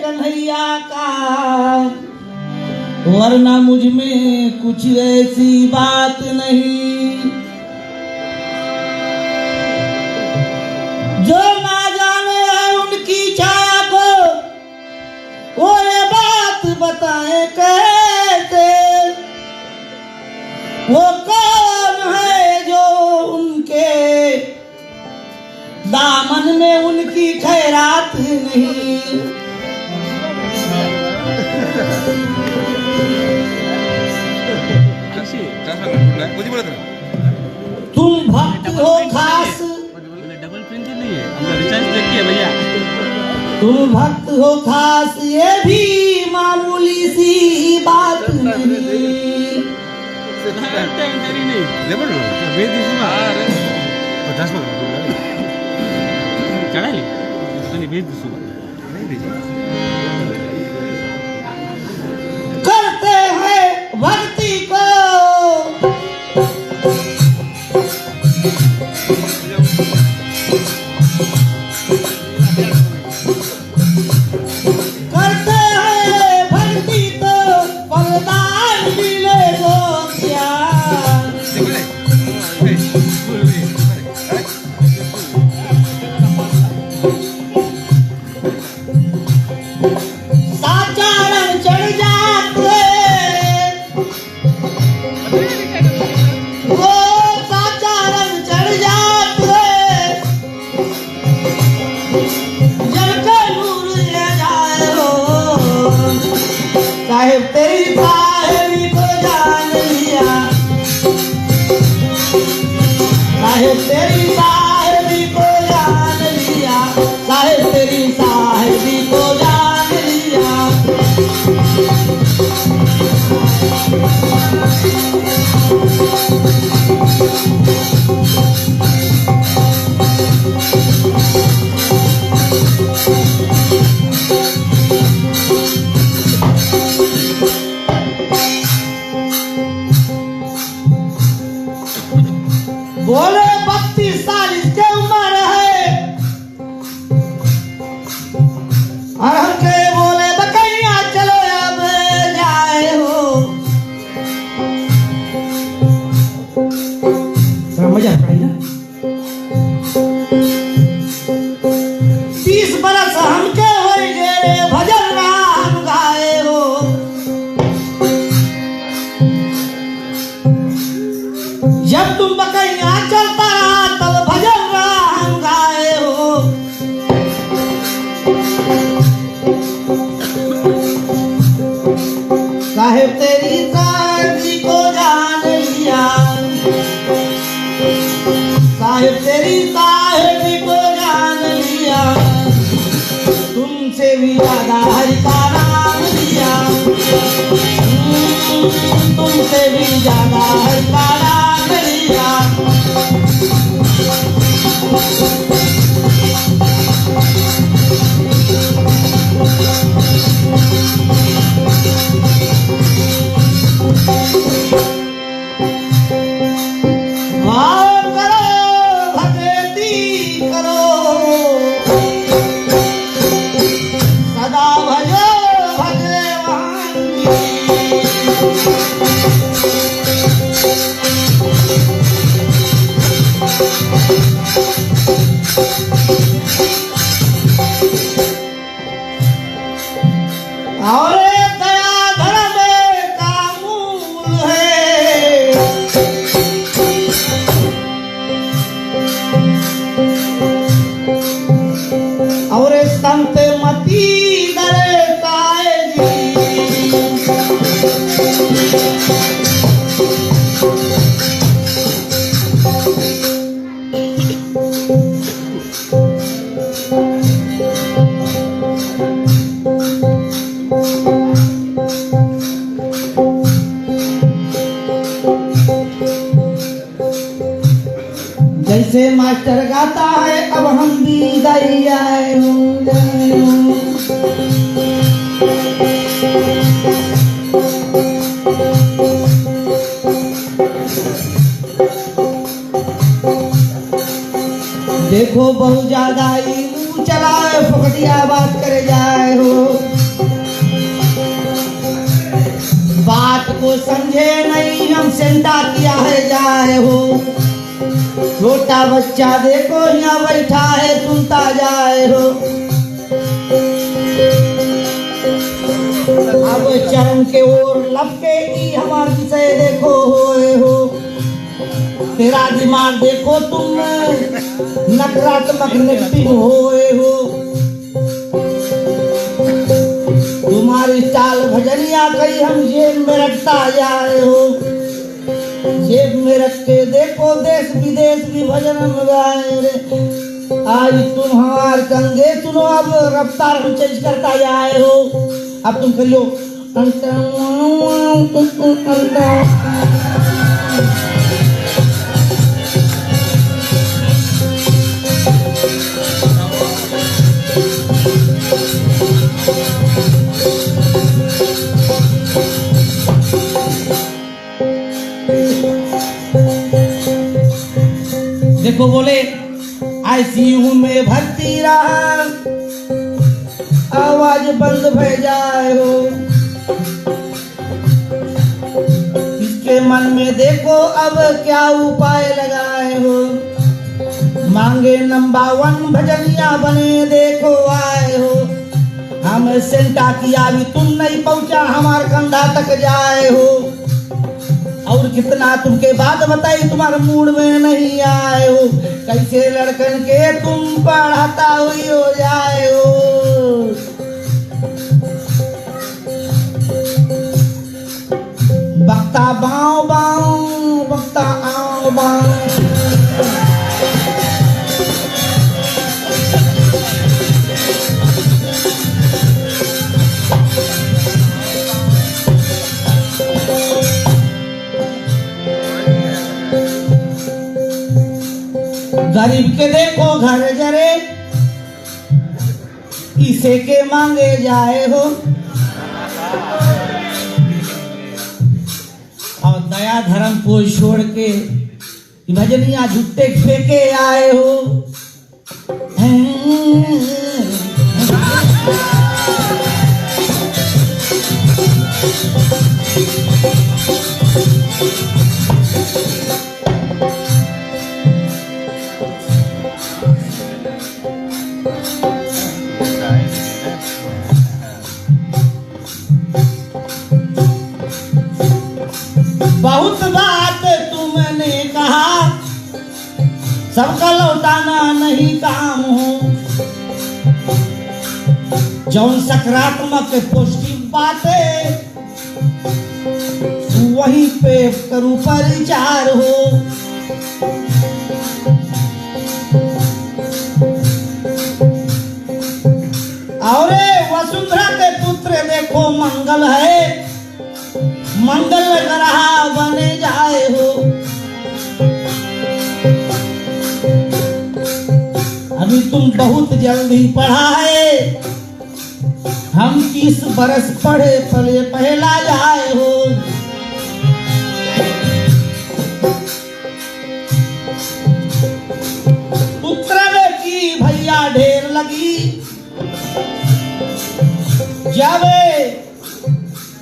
कन्हैया का, वरना मुझ में कुछ ऐसी बात नहीं। जो ना जाने है उनकी छाया को, वो ये बात बताए कैसे। वो कौन है जो उनके दामन में उनकी खैरात नहीं। तुम भक्त हो खास, डबल प्रिंट नहीं है, हमने रिचार्ज देखिए भैया। तुम भक्त हो खास, ये भी मामूली सी बात नहीं। करते हैं भक्ति को फलदान मिले तो क्या। साचा रंग चढ़ जाते, वो साचा रंग चढ़ जाते, जलके नूर ले जाए हो। साहिब तेरी साहिबी को जान लिया, साहिब तेरी साहिबी को जान लिया, साहिब तेरी साहिबी को जान लिया। बोले 32 साल इसके उम्र है, और हमके बोले बकैया चलो अब जाए हो। मजा पड़ेगा। 30 बरस हमके हो गए, भजन राम गाए हो। जब तुम बकैया चलता रहा तब भजन राम गाए हो। साहिब तेरी साहिबी को जान लिया, साहिब तेरी साहिबी को जान लिया। तुमसे भी ज्यादा हरि का नाम लिया, तुमसे भी ज्यादा हरि का नाम लिया। भाव करो भक्ति करो, सदा भजो भगवान की। और दया धर्म का मूल है, और संत मती दरताए जी। जैसे मास्टर गाता है अब हम भी गाई जाए। देखो बहुत ज्यादा ही मुंह चलाए, फकटिया बात करे जाए हो। सेंटा किया है जाए हो। छोटा बच्चा देखो यहाँ बैठा है सुनता जाए हो। अब चरण के ओर लपकेगी हमारे विषय देखो होए हो। तेरा दिमाग देखो तुम नकारात्मक नेगेटिव होए हो। तुम्हारी चाल भजनिया कहीं हम जेब में रखता जाए हो। जेब में रख के देखो देश विदेश भी भजन में गाए रे। आज तुम हमारे कंगे सुनो अब रफ्तार हम चेंज करता जाए हो। अब तुम करियो देखो बोले आईसीयू में भर्ती रहा आवाज बंद भय जाए हो। इसके मन में देखो अब क्या उपाय लगाए हो। मांगे नंबर 1 भजनिया बने देखो आए हो। हम सेंटा किया भी तुम नहीं पहुंचा हमार कंधा तक जाए हो। और कितना तुमके बात बताई तुम्हारे मूड में नहीं आए हो। कैसे लड़कन के तुम पढ़ाता हुई हो जाए हो। बक्ता बाँव बाँव बक्ता आओ बाँव। गरीब के देखो घर जरे इसे के मांगे जाए हो। और दया धर्म को छोड़ के भजनिया झुट्टे फेंके आए हो। बहुत बात तुमने कहा सबका लौटाना नहीं काम हो। जौन सकारात्मक पॉजिटिव बातें वहीं पे करूं परिचार हो। और वसुंधरा के पुत्र देखो मंगल है मंगल ग्रह बने जाए हो। अभी तुम बहुत जल्दी पढ़ा है हम 30 बरस पढ़े पले पहला जाए हो। पुत्र की भैया ढेर लगी जब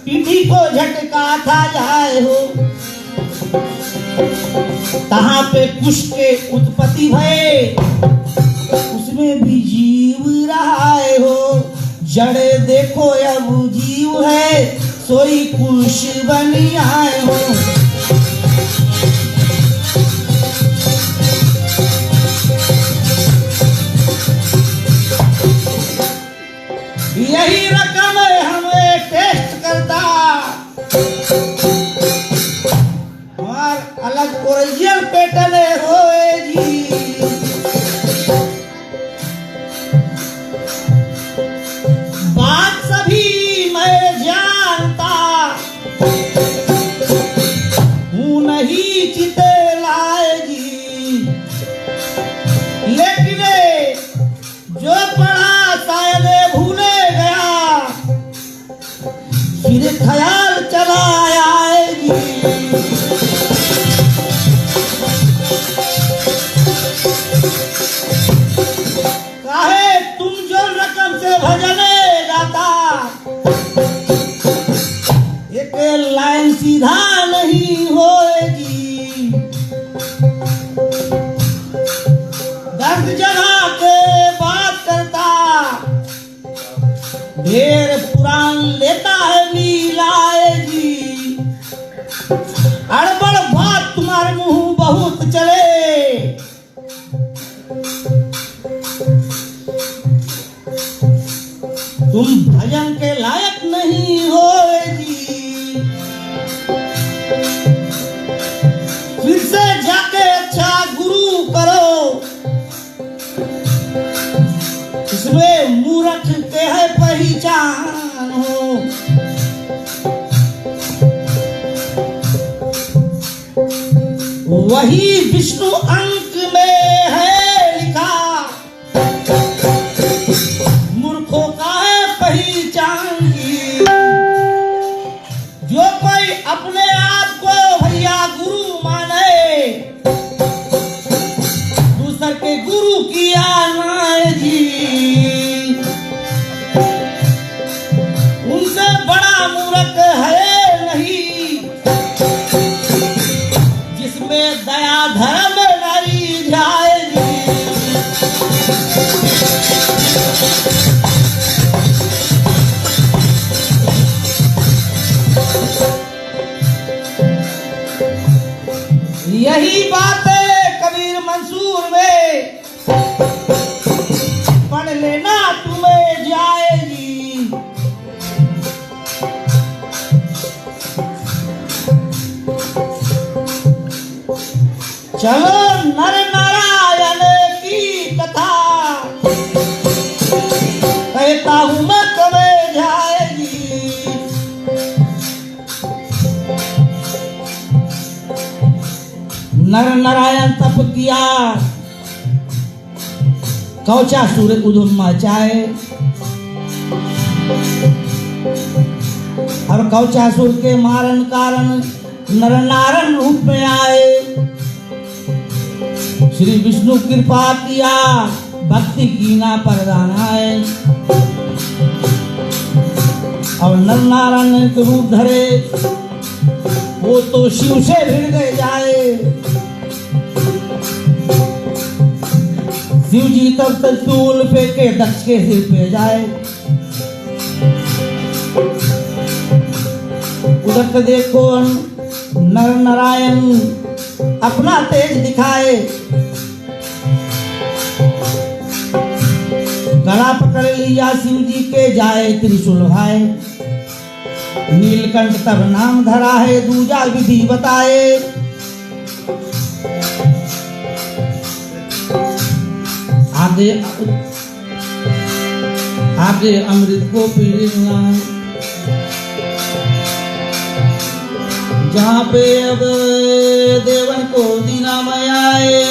पीठी को झटका था जाए हो। तहां पे कुश के उत्पत्ति भये उसमें भी जीव रहा हो। जड़े देखो अब जीव है सोई कुश बनी आए हो। यही रकम हमें टेस्ट करता हमार अलग ओरिजिनल पैटर्न होए जी। बात सभी मैं जानता हूँ नहीं चिते लाएगी। लेकिन जो पढ़ा शायद भूले गया फिर ख्याल चला आएगी। ढेर पुराण लेता है लीलाए जी, अड़बड़ बात तुम्हारे मुंह बहुत चले, तुम भजन के लायक नहीं हो जी, फिर से जाके अच्छा गुरु करो, इसमें मूर्ख के है पहचान हो। वही विष्णु अंक में है लिखा, मूर्खों का है पहचान की, जो कोई अपने आप को भैया गुरु माने, दूसर के गुरु किया ना जी, उनसे बड़ा मूर्ख है नहीं, जिसमें दया धर्म नहीं जाएगी। यही बात है कबीर मंसूर में, पढ़ लेना तुम्हें जाएगी। चलो नर नारायण की कथा, कहता हूं मैं तुम्हें जाएगी। नर नारायण तप किया, कौचासुर उधम मचाए, और कौचासुर के मारन कारण नर नारायण रूप में आए। श्री विष्णु कृपा किया, भक्ति की ना परदान आए, और नर नारायण के रूप धरे, वो तो शिव से भिड़ गए जाए। शिव जी तब तक चूल फेंके दक्ष के सिर पे जाए। उधर तो देखो नर नारायण अपना तेज दिखाए, गला पकड़ लिया शिव जी के, जाए त्रिशूल भाए। नीलकंठ तब नाम धरा है, दूजा विधि बताए। आगे आगे अमृत को पीना, जहाँ पे अब देवन को दीना में आए।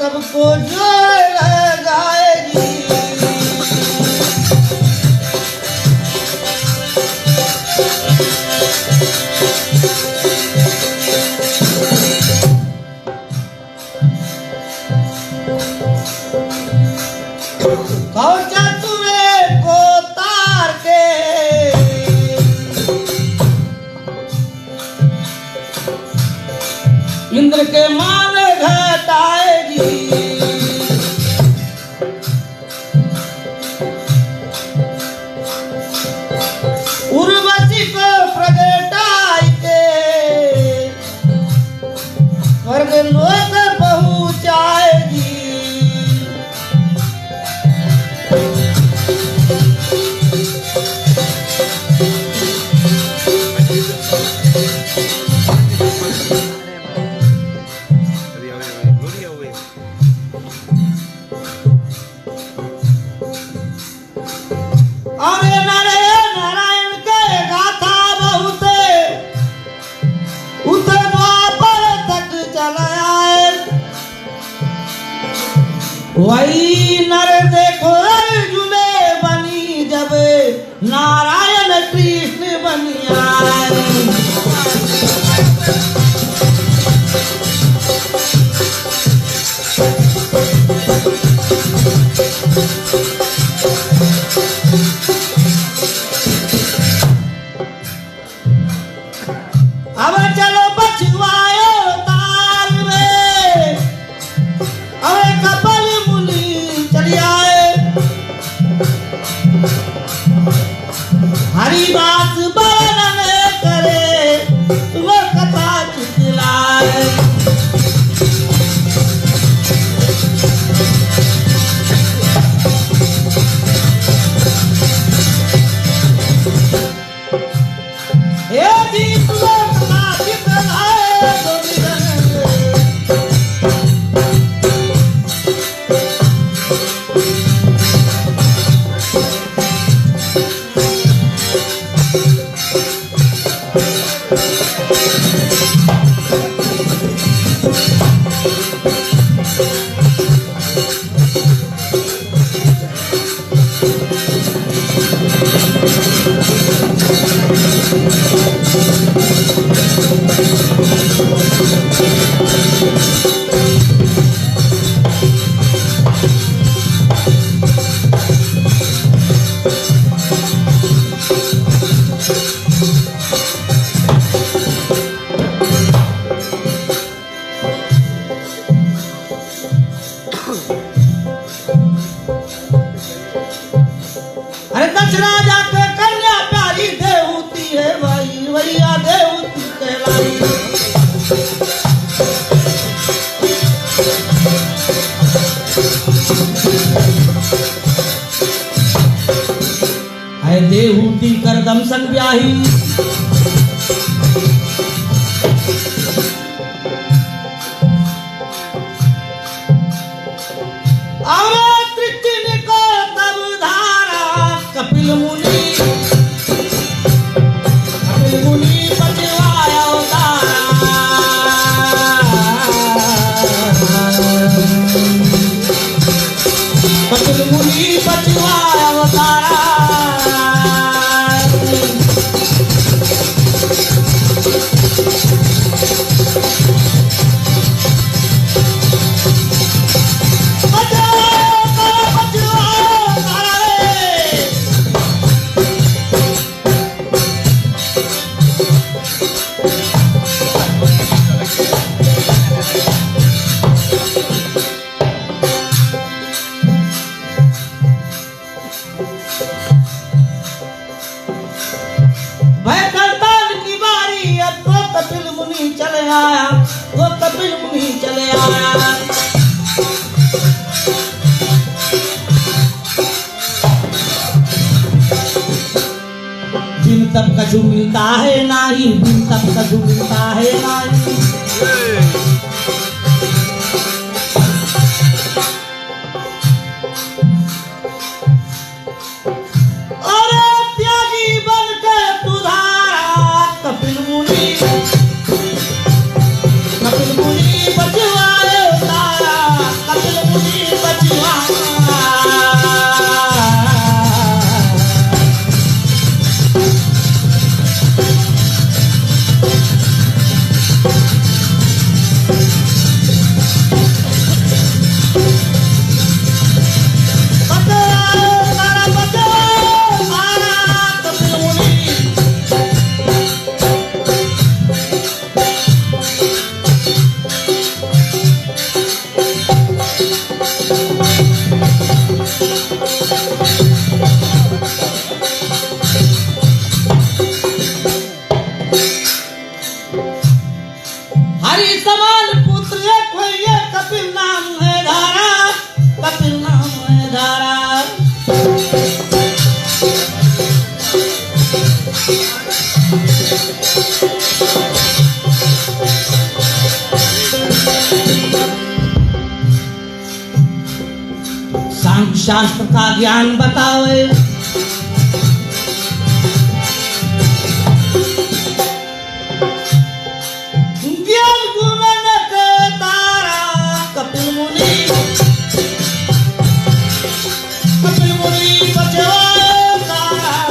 सबको जोड़ लगाएगी। कौचा तुम्हें को तार के इंद्र के मान घटाएगी। नारायण कृष्ण बनियाए। अब चलो बचवाए ताल में, अरे कपिल मुनि चली आए। हरिदास वर्णन करे तुम कथा चितलाए। हे जी तुम कथा चितलाए गोविंद। अरे दक्ष राजा के कन्या प्यारी देवती है भाई, भैया देवती कहलाई। है देवती कर दमसन ब्याही, कपिल मुनि बचवाया अवतारा। कपिल मुनि बचवाया अवतारा। कपिल मुनि चले आया, वो कपिल मुनि चले आया। दिन तक कछु मिलता है नाही, दिन तक कछु मिलता है नाही। अरे त्यागी बन के तुधारा कपिल मुनि बचवाए तारा। कपिल मुनि बचवाया। हरि समान पुत्र एक हुए, कपिल नाम है धारा। कपिल नाम है धारा। सांख्य शास्त्र का ज्ञान बतावे, ज्ञान गुणन के तारा। कपिल मुनि बचवाए तारा।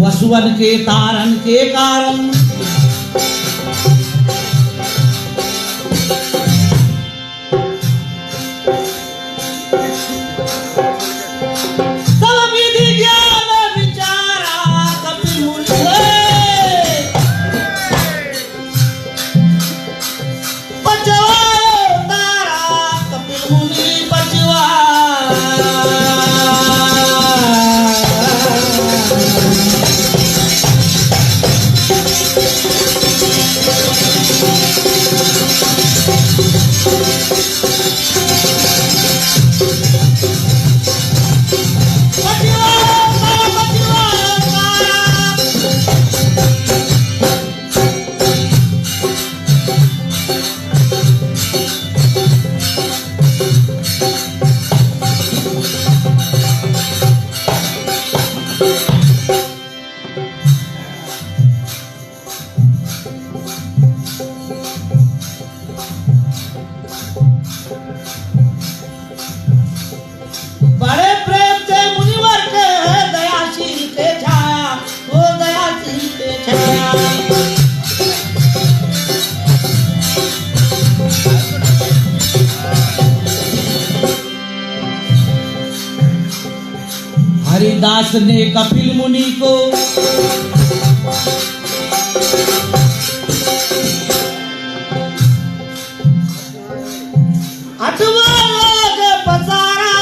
वसुवन के तारन के कारण सब विधि ज्ञान विचारा कपिल मुनि बचवायो तारा कपिल मुनि बचवा बड़े प्रेम से मुनिवर के है दयाशील के छाया वो दयाशील के छाया हरिदास ने कपिल मुनि को अठवा लोग पसारा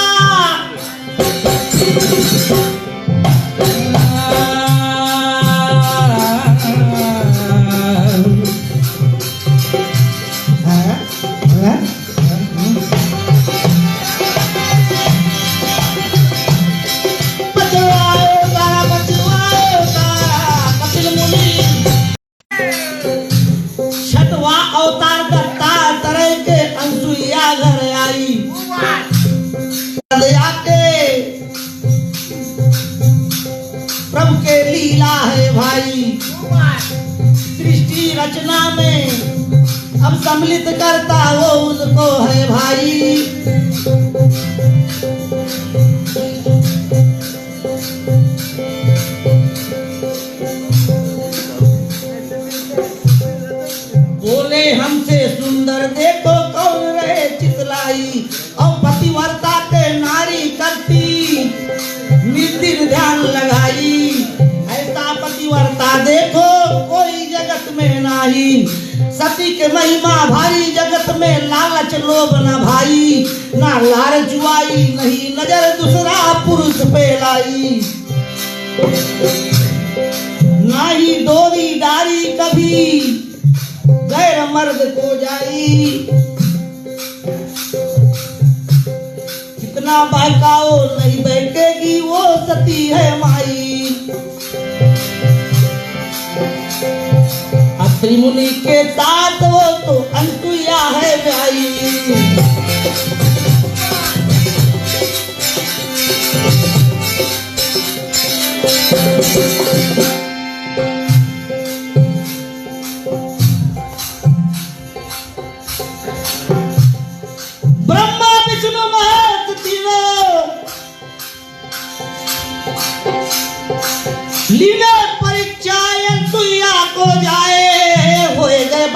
छठवा अवतार दत्ता तरह के अनसुईया घर आई आके प्रभु के लीला है भाई सृष्टि रचना में अब सम्मिलित करता वो उनको है भाई बोले हमसे सुंदर देखो कौन रहे चितलाई और पतिव्रता के नारी करती निर्दिन ध्यान लगाई ऐसा पतिव्रता देखो कोई जगत में नहीं सती के महिमा भारी जगत में लालच लोभ न भाई ना लार जुआई नहीं नजर दूसरा पुरुष पे लाई ना ही डोरी डारी कभी गैर मर्द को जाई कितना बहकाओ नहीं बैठेगी वो सती है माई अत्रि मुनि के साथ वो तो अनसुईया है भाई ब्रह्मा विष्णु महेश तीनों लीने परीक्षा अनसुईया को जाए होए गए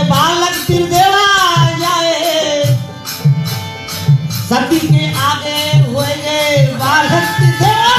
बालक त्रिदेवा जाए सती के आगे होए गए बालक त्रिदेवा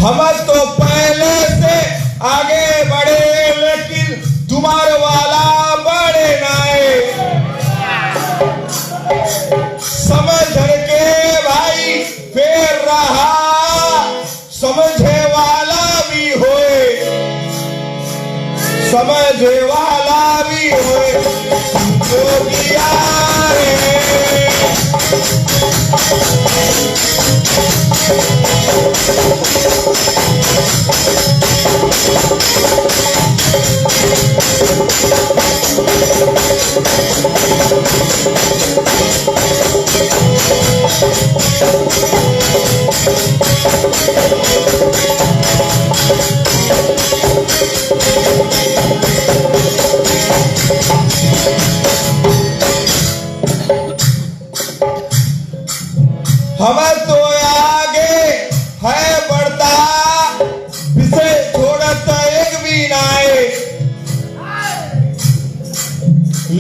हम तो पहले से आगे बढ़े लेकिन तुम्हारे वाला बढ़े नाए। समझ के भाई फेर रहा समझे वाला भी होए, समझे वाला भी होए जोगिया रे। हम तो आगे है बढ़ता विषय छोड़ता एक भी नाए,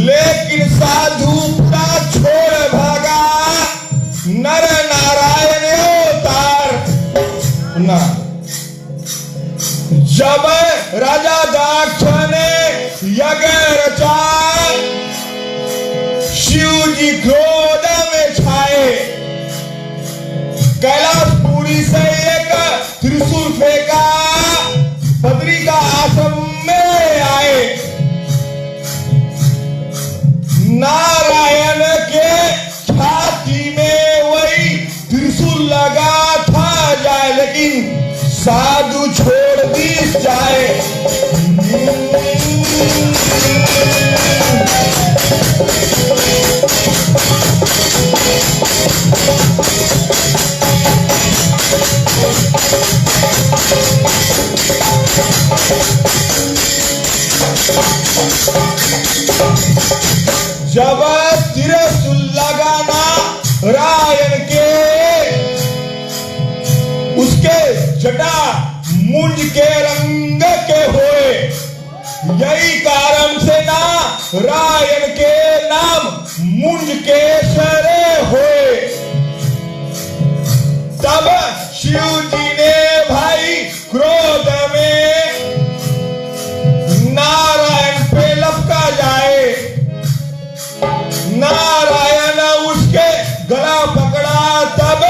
लेकिन साधु पूरा छोड़ भागा नर नारायण अवतार ना। जब राजा दक्ष ने यज्ञ रचा शिव जी क्रोध में छाए, कैलाशपुरी से एक त्रिशूल फेंका बद्री का आश्रम में आए। नारायण के छाती में वही त्रिशूल लगा था जाए, लेकिन साधु छोड़ दी जाए। जब त्रिशूल लगाना रायन के उसके जटा मुंज के रंग के होए, यही कारण से ना रायन के नाम मुंज के सरे होए। तब शिव जी ने भाई क्रोध में नारायण पे लपका जाए। नारायण उसके गला पकड़ा, तब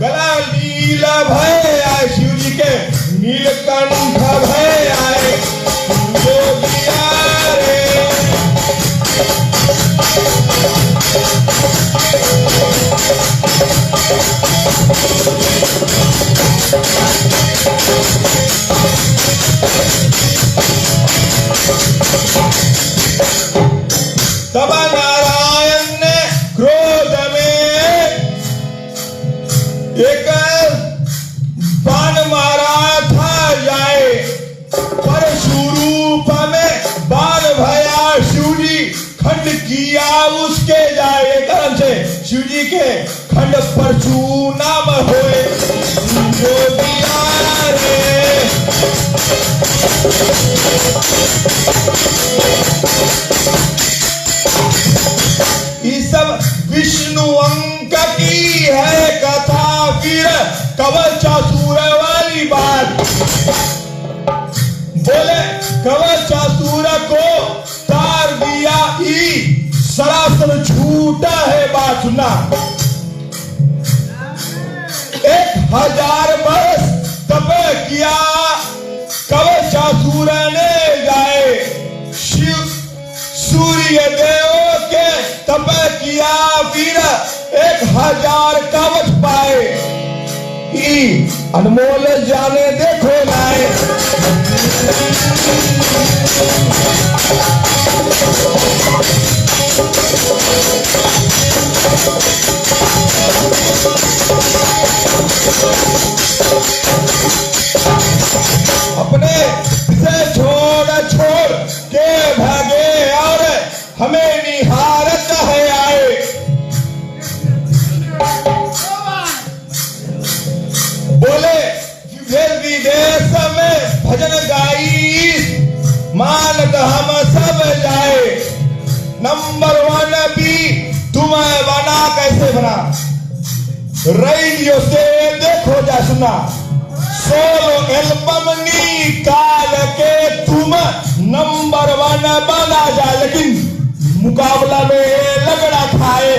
गला नीला भय आए, शिव जी के नीलकंठ भय आए जोगिया रे। तब नारायण ने क्रोध में एक बाण मारा था जाए, परशुरूप में बाण भया शिव जी खंड किया उसके जाए। कारण से शिव जी के खंड परशु नाम होए जोगिया रे। ये सब विष्णु अंक की है कथा, फिर कवचासुर वाली बात। बोले कवचासुर को तार दिया, ई सरासर झूठा है बात सुना। 1000 वर्ष तप किया कवचासुर ने जाए, शिव सूर्य देव के तप किया, फिर 1000 कवच पाए। अनमोल जाने देखो लाए। अपने से छोड़ छोड़ के भागे और हमें निहारत है आए। बोले देश विदेश में भजन गाई, मानत हम सब जाए। नंबर 1 भी तुम्हें बना, कैसे बना? रेडियो से देखो जा सुना, सोलो एल्बम निकाल के तुम नंबर 1 बना जा, लेकिन मुकाबला में लगड़ा खाए।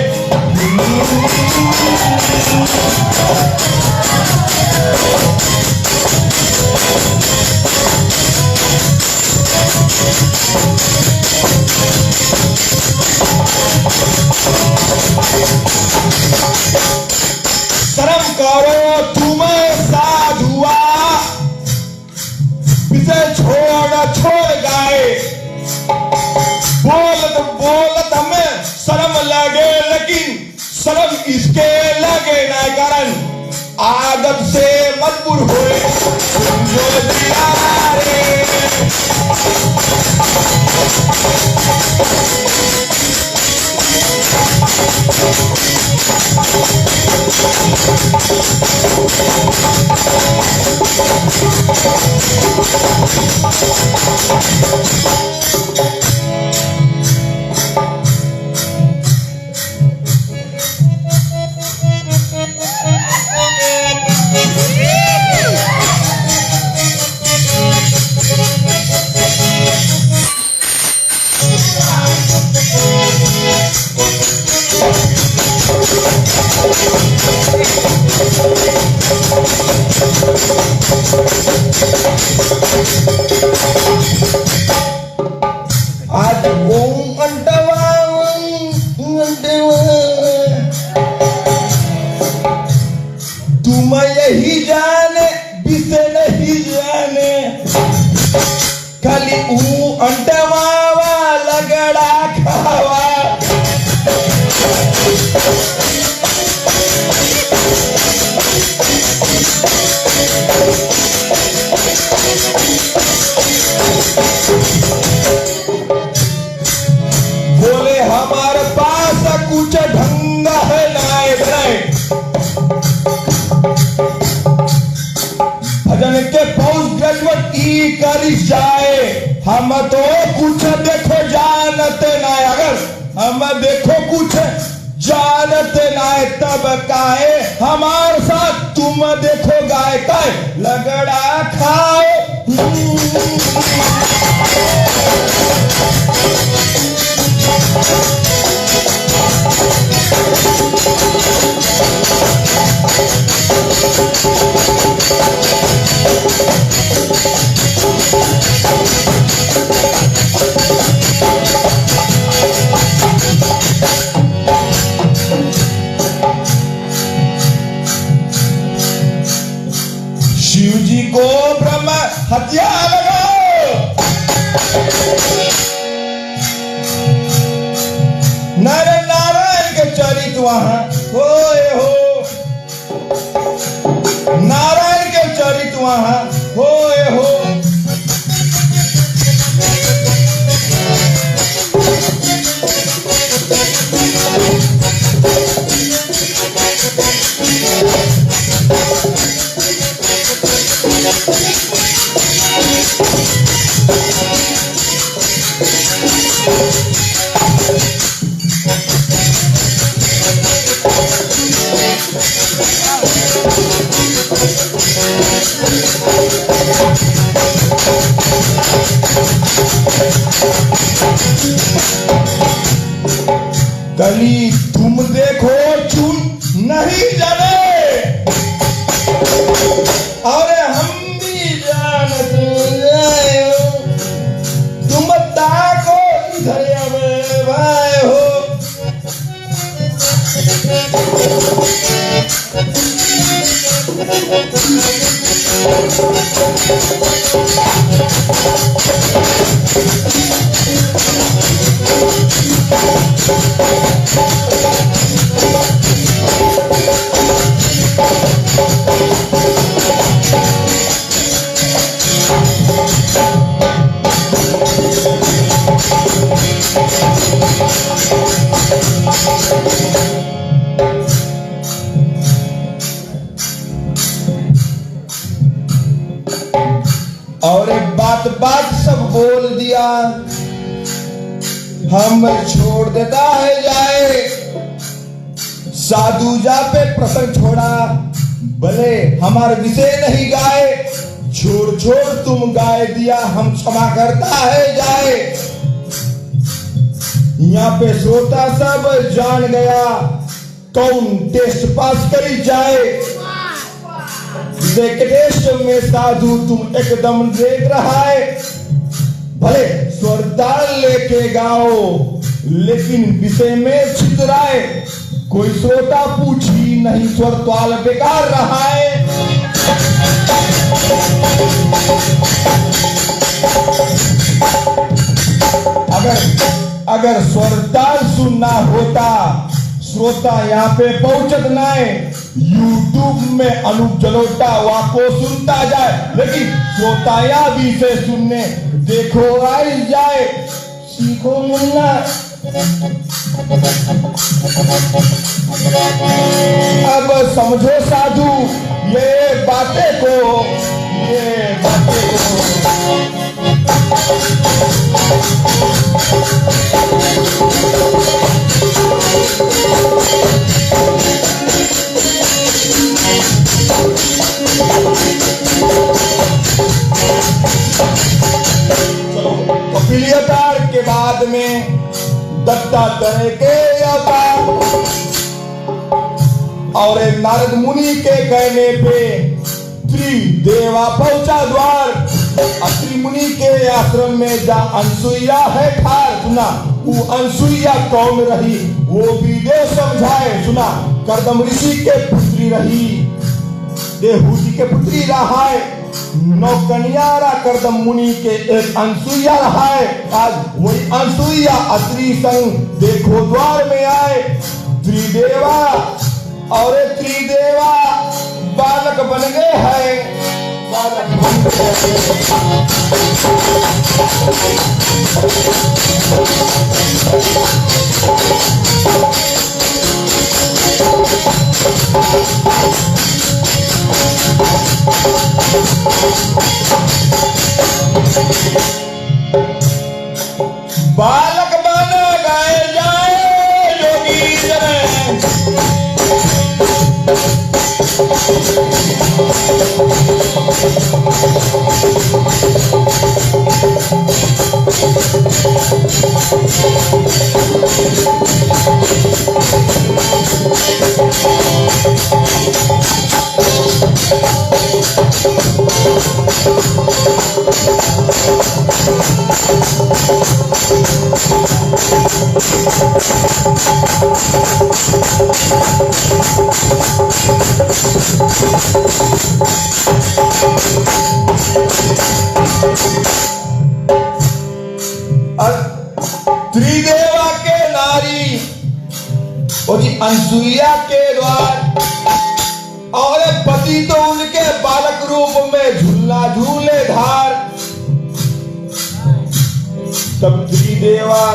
शर्म करो तुम्हें साधुआ, इसे छोड़ गए। बोलत हमें शर्म लगे, लेकिन शर्म इसके लगे ना, कारण आदत से मजबूर हुए। समझो दिया रे आज ओम अंटवा तुम यही जाने बिसे नहीं जाने, खाली अंटवा लगड़ा खावा। बोले हमारे पास कुछ ढंग है नहीं, भजन के पोस्ट ग्रेजुएट ई करी जाए, हम तो कुछ देखो जानते ना। अगर हम देखो कुछ जानते ना, तब काहे हमारे साथ तुम देखो गाय काय लगड़ा खाओ। शिव जी को ब्रह्म हत्या लगाओ, नर नारायण के चरित वहां होए हो, नारायण के चरित वहां होए हो। कली तुम देखो चुन नहीं जाने, और हम भी जानते हैं। तुम ताको इधर में भाई हो, और एक बात सब बोल दिया, हम छोड़ देता है जाए। साधु जा पे प्रसंग छोड़ा, भले हमारे विषय नहीं गाए, छोड़ छोड़ तुम गाए दिया, हम क्षमा करता है जाए। यहाँ पे श्रोता सब जान गया, कौन टेस्ट पास करी जाए। वेंकटेश में साधु तुम एकदम देख रहा है, भले स्वर ताल लेके गाओ, लेकिन विषय में छितराए। कोई श्रोता पूछी नहीं, स्वर ताल बेकार रहा है। अगर स्वर ताल सुनना होता, श्रोता यहाँ पे पहुंचत नाए। यूट्यूब में अनूप जलोटा वाको सुनता जाए, लेकिन श्रोता यहाँ भी से सुनने देखो आई जाए। सीखो मुन्ना, अब समझो साधु ये बातें को, ये बातें को। कपिलियतार के बाद में दत्तात्रेय के अवतार, और नारद मुनि के कहने पे त्रिदेवा पहुंचा द्वार। अत्रि मुनि के आश्रम में जा अनसुईया है ठार। सुना वो अनसुईया कौन रही, वो भी देव समझाए। सुना कर्दम ऋषि के पुत्री रही, देहू जी के पुत्री रहा है। नौकनियारा कर्दम मुनि के एक अनसुईया रहा है। आज वही अनसुईया अत्रि संग देखो द्वार में आए। त्रिदेवा और त्रिदेवा बालक बन गए हैं, बालक बन गए। बालक बन गए जाए योगी जन। त्रिदेवा के नारी और अनसुईया के द्वार, और पति तो उनके बालक रूप में झूला झूले धार। तब त्रिदेवा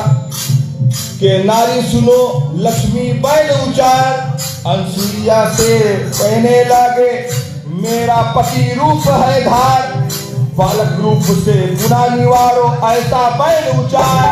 के नारी सुनो लक्ष्मी बैल उचार। अनसुईया से कहने लगे मेरा पति रूप है धार, बालक रूप से गुना निवारो ऐसा बैल उचार।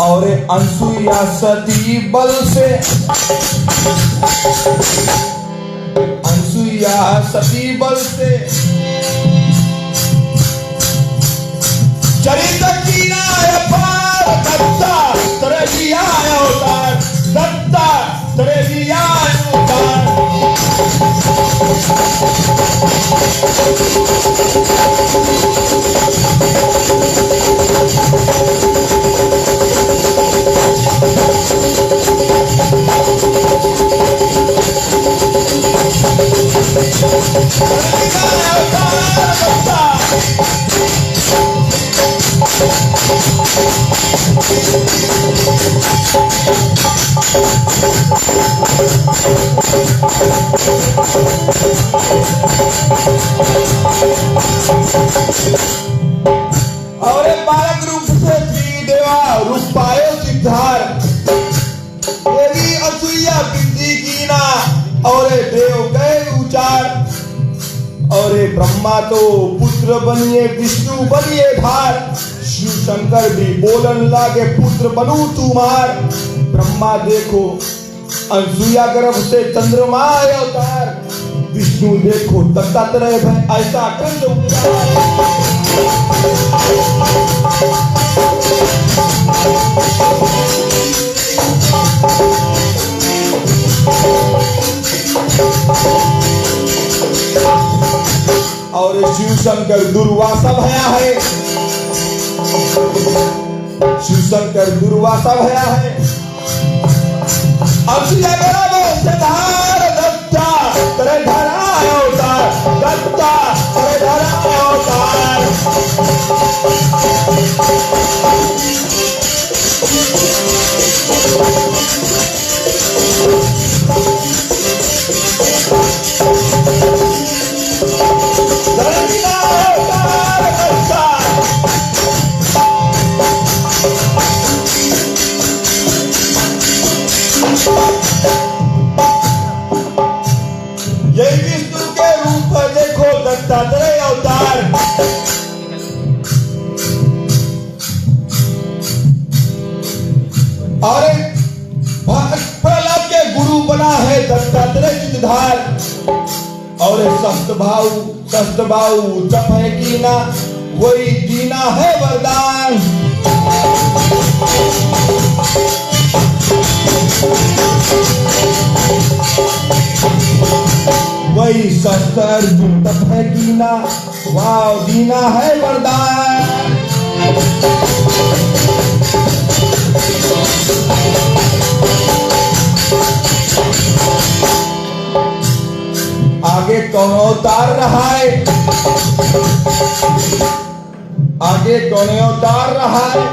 और अनसुईया सती बल से, अनसुईया सती बल से चरित कीना पार। दत्ता त्रेलिया अवतार, दत्ता त्रेलिया अवतार। और देव गए उचार। और ब्रह्मा तो पुत्र बनिए विष्णु बनिए धार। शिव शंकर भी बोलन लागे पुत्र बनू तुम्हार। ब्रह्मा देखो अनसुईया गर्भ से चंद्रमा अवतार। विष्णु देखो दत्तात्रेय है ऐसा कंद और शिव शंकर दुर्वासा भया है। शिव शंकर दुर्वासा भया है। अनसुईया गर्भ से धार दत्ता तेरे धरा अवतार। दत्ता तेरे धरा अवतार। यही विष्णु के रूप देखो दत्तात्रेय अवतार। और प्रहलाद के गुरु बना है दत्तात्रेय चितधार। और सस्तभाऊ जप है कीना वही दीना है वरदान। वही शस्त्र अर्जुन तप है कीना वाह दीना है वरदान। आगे कौन अवतार रहा है? आगे कौन अवतार रहा है?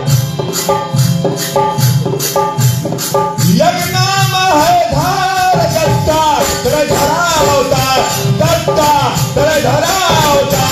यज्ञ नाम है धार दत्ता तेरे धरा अवतार। दत्ता तेरे धरा अवतार।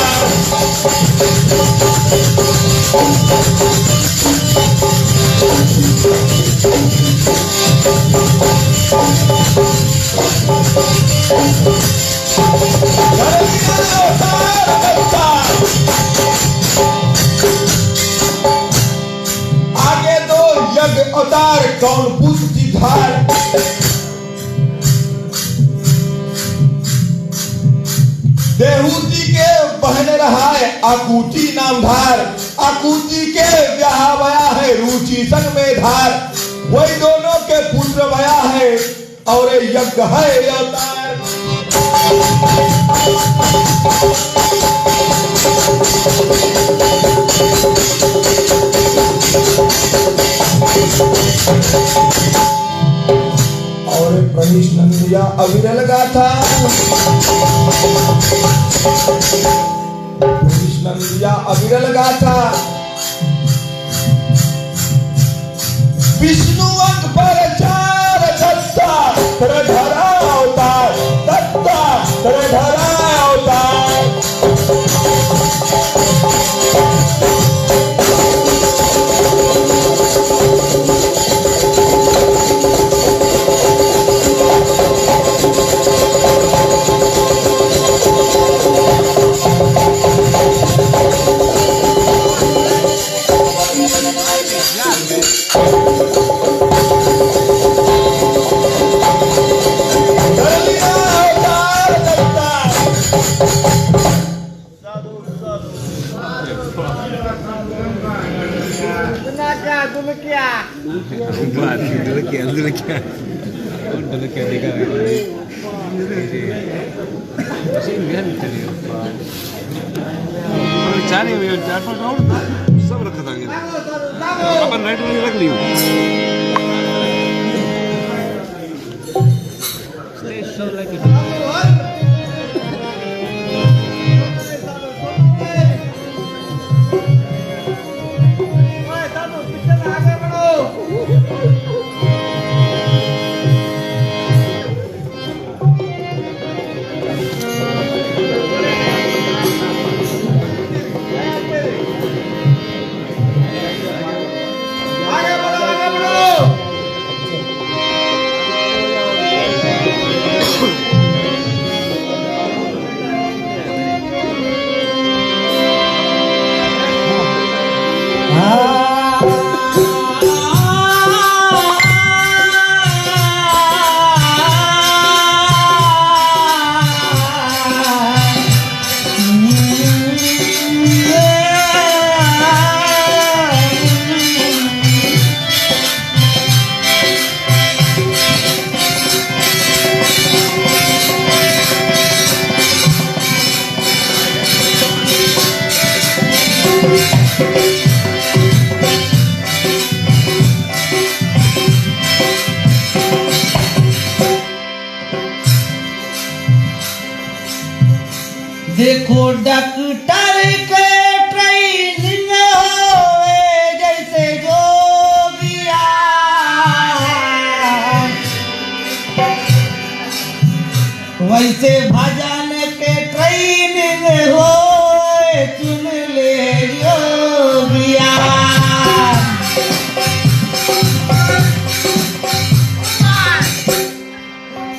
आगे दो यज्ञ अवतार कौन पुष्टि धार। देहूति के बहन रहा है आकुति नामधार। आकुति के ब्याह बया है रुचि संग में धार। वही दोनों के पुत्र बया है और यज्ञ है अवतार। और प्रहिष नंदिया अविरल गाथा। प्रहिष नंदिया अविरल गाथा। विष्णु अंग पर चार दत्ता तेरे धरा अवतार। दत्ता तेरे धरा अवतार। सब रखा था अपन राइट में रख लियो। आगे बढ़ो। देखो डॉक्टर के ट्रेनिंग होवे जैसे जोगिया, वैसे भजन के ट्रेनिंग होए चुन ले जोगिया।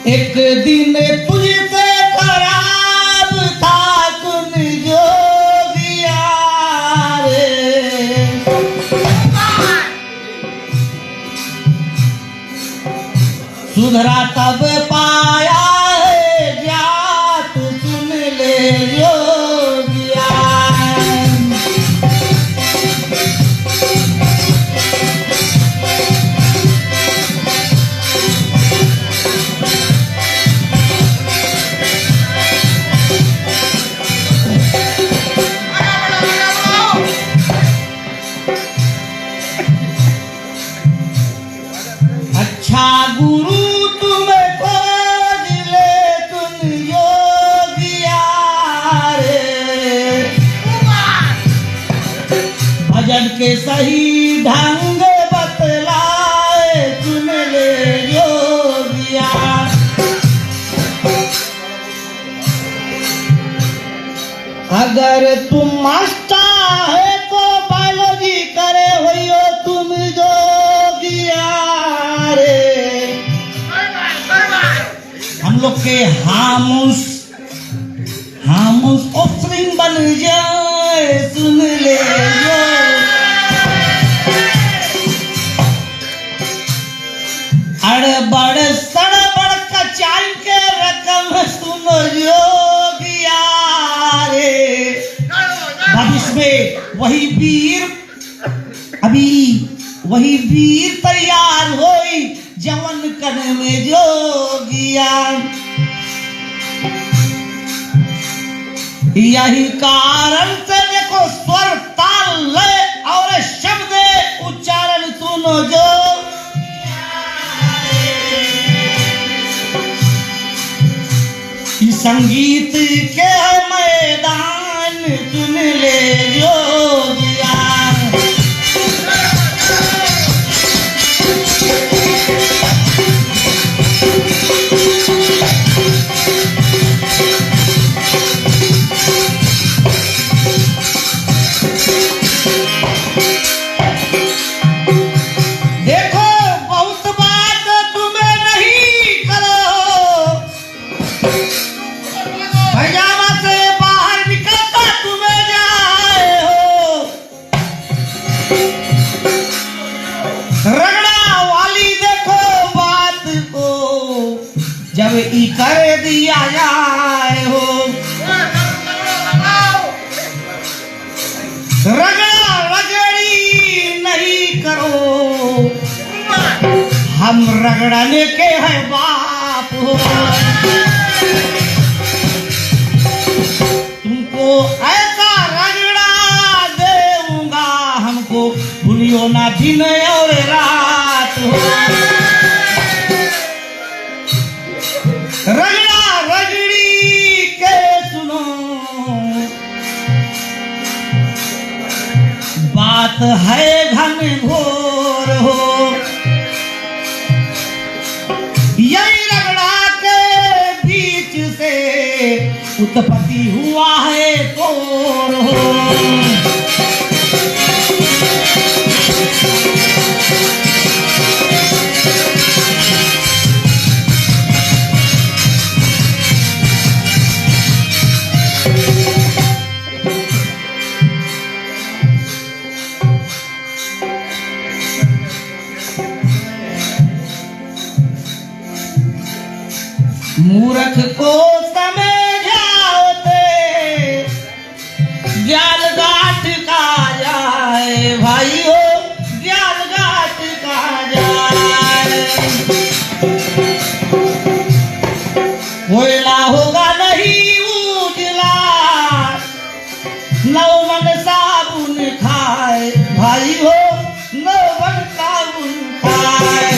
एक दिन तुझसे खराब था कुन जोगिया रे, सुधरा तब पाया है जात सुन ले जोगिया। अच्छा गुरु तुम्हें खोज ले तुम योगिया रे, भजन के सही ढंग बतलाए सुन ले योगिया। अगर तुम मास्टर है तो बायोलॉजी करे हो तुम जोगिया रे, हम लोग के हामुस ऑफरिंग बन जाए सुन ले जो। अड़बड़ सड़बड़ कचाई के रकम सुनो योगिया रे, भविष्य में वही वीर तैयार होई जवन करने में जोगिया। यही कारण से देखो स्वर ताल लय और शब्द उच्चारण सुनो जो। इस संगीत के मैदान चुन ले जोगिया। देखो बहुत बात तुम्हें नहीं करो, पैजामा से बाहर निकलता तुम्हें जाए हो, रगड़ा वाली देखो बात को जब ई कर दिया जाए हो, रगड़ा रगड़ी नहीं करो, हम रगड़ने के हैं बाप हो। तुमको ऐसा रगड़ा देऊंगा हमको भूलियो ना दिन और रात हो। रगड़ा रगड़ी के सुनो बात है घन घोर हो, यही रगड़ा के बीच से उत्पत्ति हुआ है तोर हो। मूर्ख को समझाओते ज्ञान गाठ का जाए भाई हो, ज्ञान गाठ का जाए। कोयला होगा नहीं उजला नौ मन साबुन खाए भाई हो, नौ मन साबुन खाए।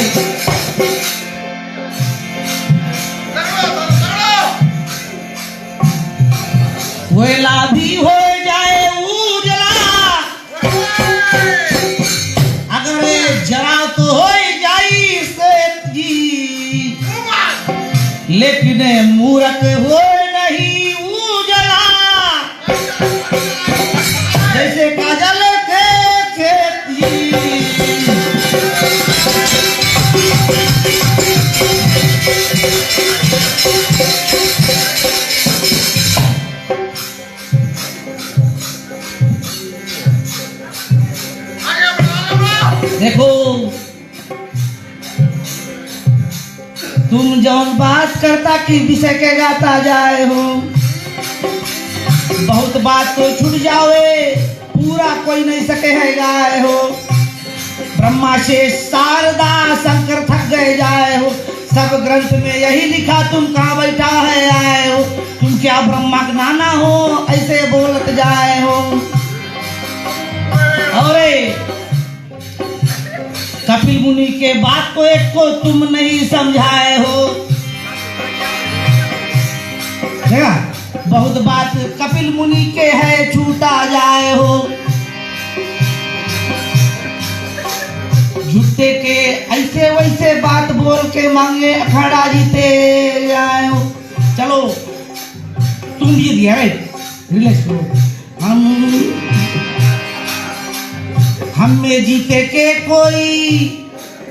कोयला भी हो जाए उजला, अगर जरा तो हो जाई से जी, लेकिन मूरत हो नहीं उजला, जैसे काजल के खेती। देखो तुम जौन बात करता कि विषय के गाता जाए हो, बहुत बात तो छूट जाओए, पूरा कोई नहीं सके है गाए हो। ब्रह्मा से शारदा शंकर थक गए जाए हो, सब ग्रंथ में यही लिखा, तुम कहाँ बैठा है आए हो। तुम क्या ब्रह्मा का नाना हो, ऐसे बोलत जाए हो। और कपिल मुनि के बात को एक को तुम नहीं समझाए हो। देखा, बहुत बात कपिल मुनि के है छूटा जाए हो। झूठे के ऐसे वैसे बात बोल के मांगे अखाड़ा जीते जाए हो। चलो तुम जीत गया, रिलैक्स करो। हम में जीते के कोई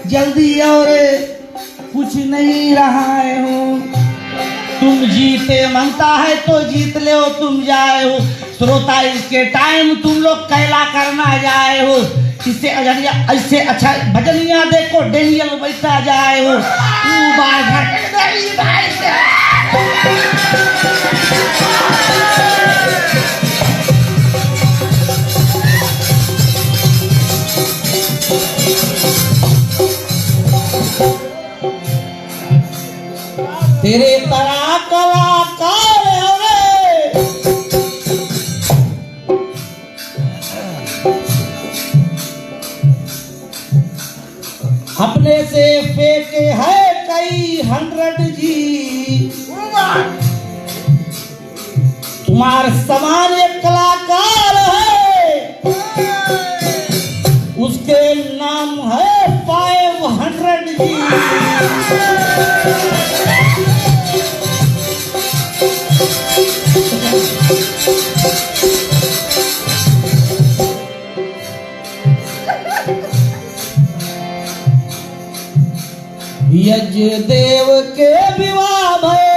जल्दी और कुछ नहीं रहा है हो। तुम जीते मांगता है तो जीत ले हो, तुम जाए हो। श्रोता इसके टाइम तुम लोग कैला करना जाए हो। इससे ऐसे अच्छा भजनिया देखो, डेनियल बैठा जाए हो। तेरे तरह कलाकार अपने से फेंके है कई 100 जी। तुम्हारे समान एक कलाकार है, उसके नाम है 500 जी। यज्ञ देव के विवाह भय,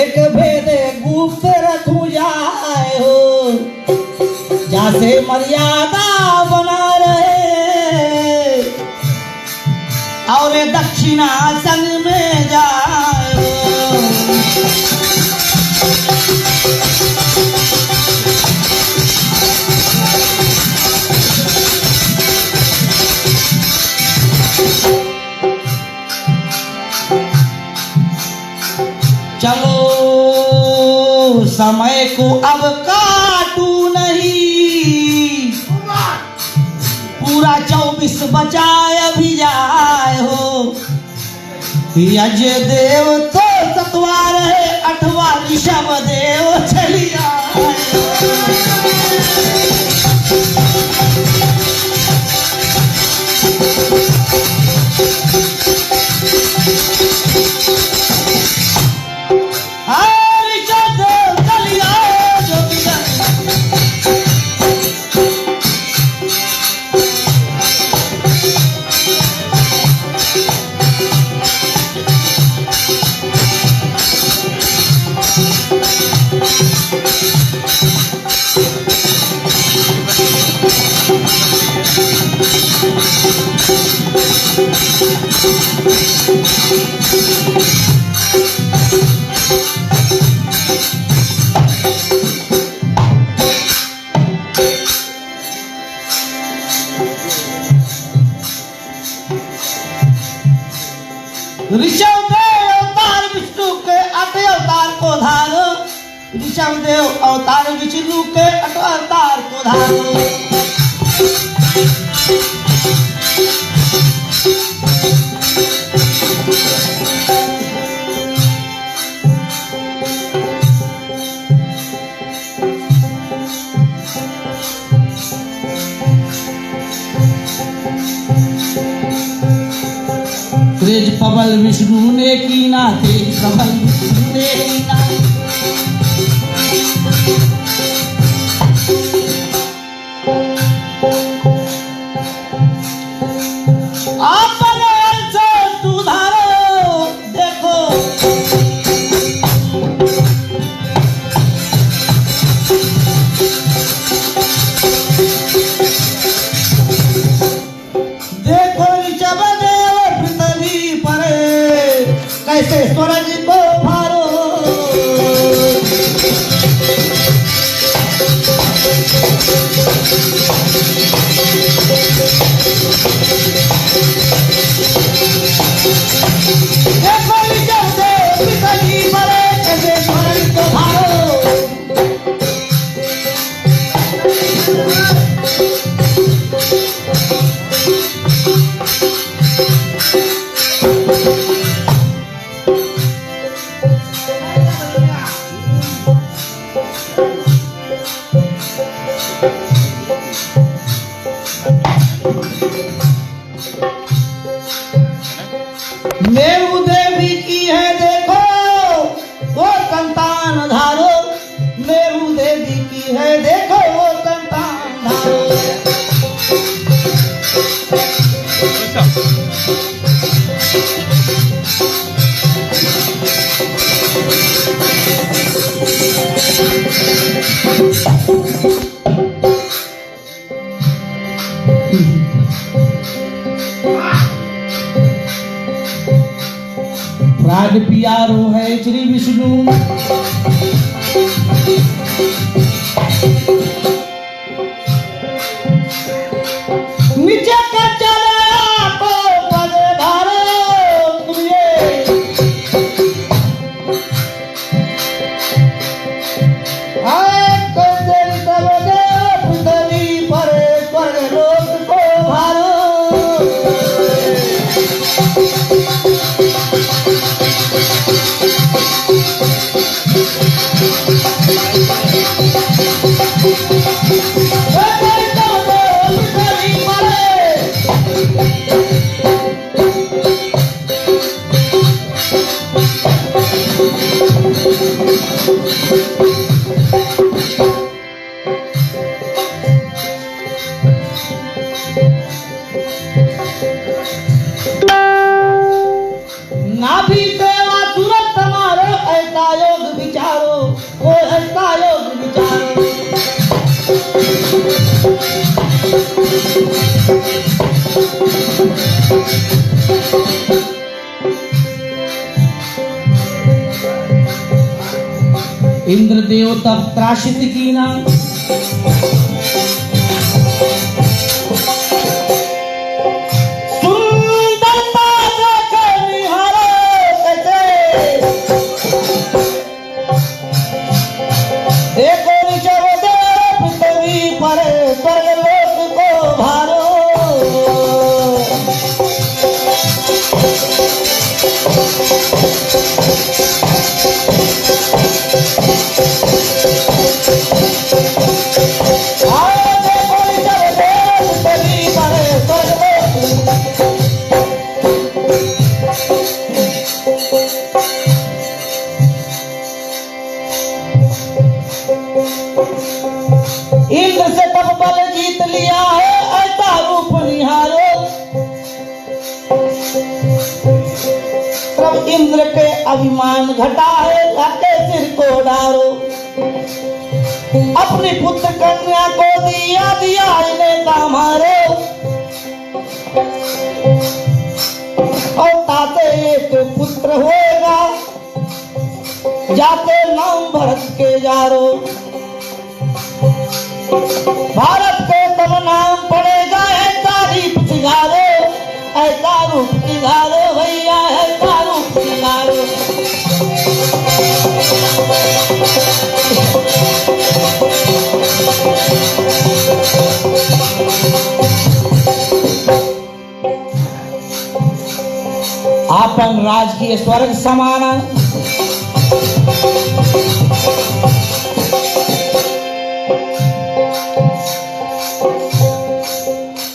एक भेद गुप्त रखू जाए हो। जैसे मर्यादा बना रहे और दक्षिणा संग में जाए हो। चलो समय को अब काटू नहीं, पूरा 24 बचाए अभी जाए हो। यज देव तो सतवार है, 8वां ऋषभ देव चली आए। ऋषभ देव अवतार विष्णु के 8 अवतार को धारो। ऋषभ देव अवतार विष्णु के 8 अवतार को धारो। तेज प्रबल विष्णु ने कीना, तेज प्रबल विष्णु ने कीना। अपने से सुधारो देखो, देखो ऋषभ देव पृथ्वी पर कैसे स्वर्ग को भारो। देखो ऋषभ देव पृथ्वी पर कैसे स्वर्ग को भारो। मेरु देवी की है देखो वो संतान धारो, मेरु देवी की है देखो वो संतान धारो। प्राग प्यारो है श्री विष्णु, नीचे का चला तो पद धारो तुझे। कैसे ऋषभ देव पृथ्वी पर स्वर्ग लोक को भारो। नाभि सेवा तुरंत मारो, ऐसा योग विचारो, वो ऐसा योग विचारो। इंद्र देव तब त्रासित कीना, इंद्र से तब बल जीत लिया है ऐसा रूप निहारो। तब इंद्र के अभिमान घटा है लाके सिर को डारो। अपनी पुत्र कन्या को दिया दिया इन्हें मारो। और ताते एक पुत्र होगा जाते नाम भरत के जारो। भारत को तब नाम पड़ेगा ऐसा रूप सिंगारो, ऐसा रूप सिंगारो भैया, ऐसा रूप सिंगारो। आपन राजकीय स्वर्ग समाना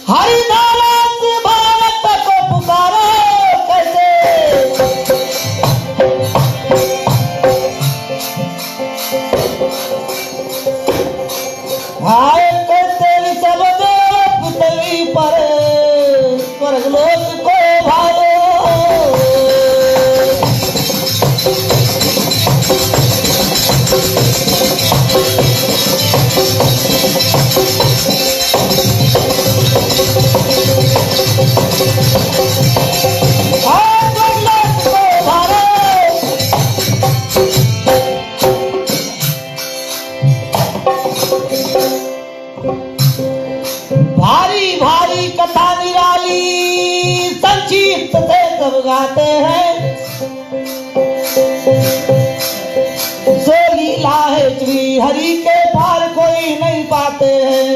हरिदास भारत को पुकारो। कैसे से लीला है श्री हरि के पार कोई नहीं पाते हैं।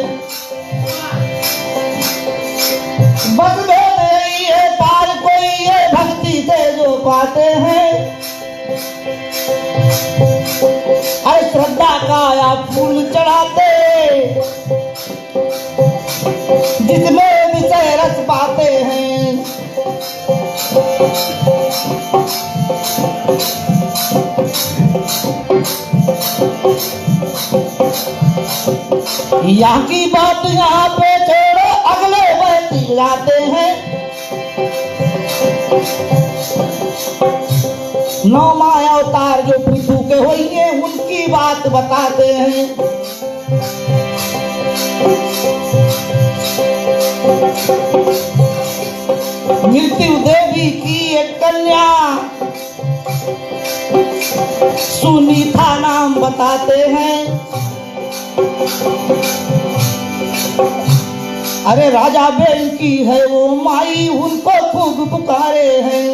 बस में नहीं है पार कोई ये भक्ति से जो पाते हैं। अरे श्रद्धा का आप फूल चढ़ाते जिसमें विषय रस पाते हैं। यहाँ की बात यहाँ पे छोड़ो, अगले व्यक्ति जाते हैं। नौ माया अवतार जो पृथु के होइए उनकी बात बताते हैं। मृत्यु देवी की एक कन्या सुनीता नाम बताते हैं। अरे राजा बेन की है वो माई, उनको खूब पुकारे हैं।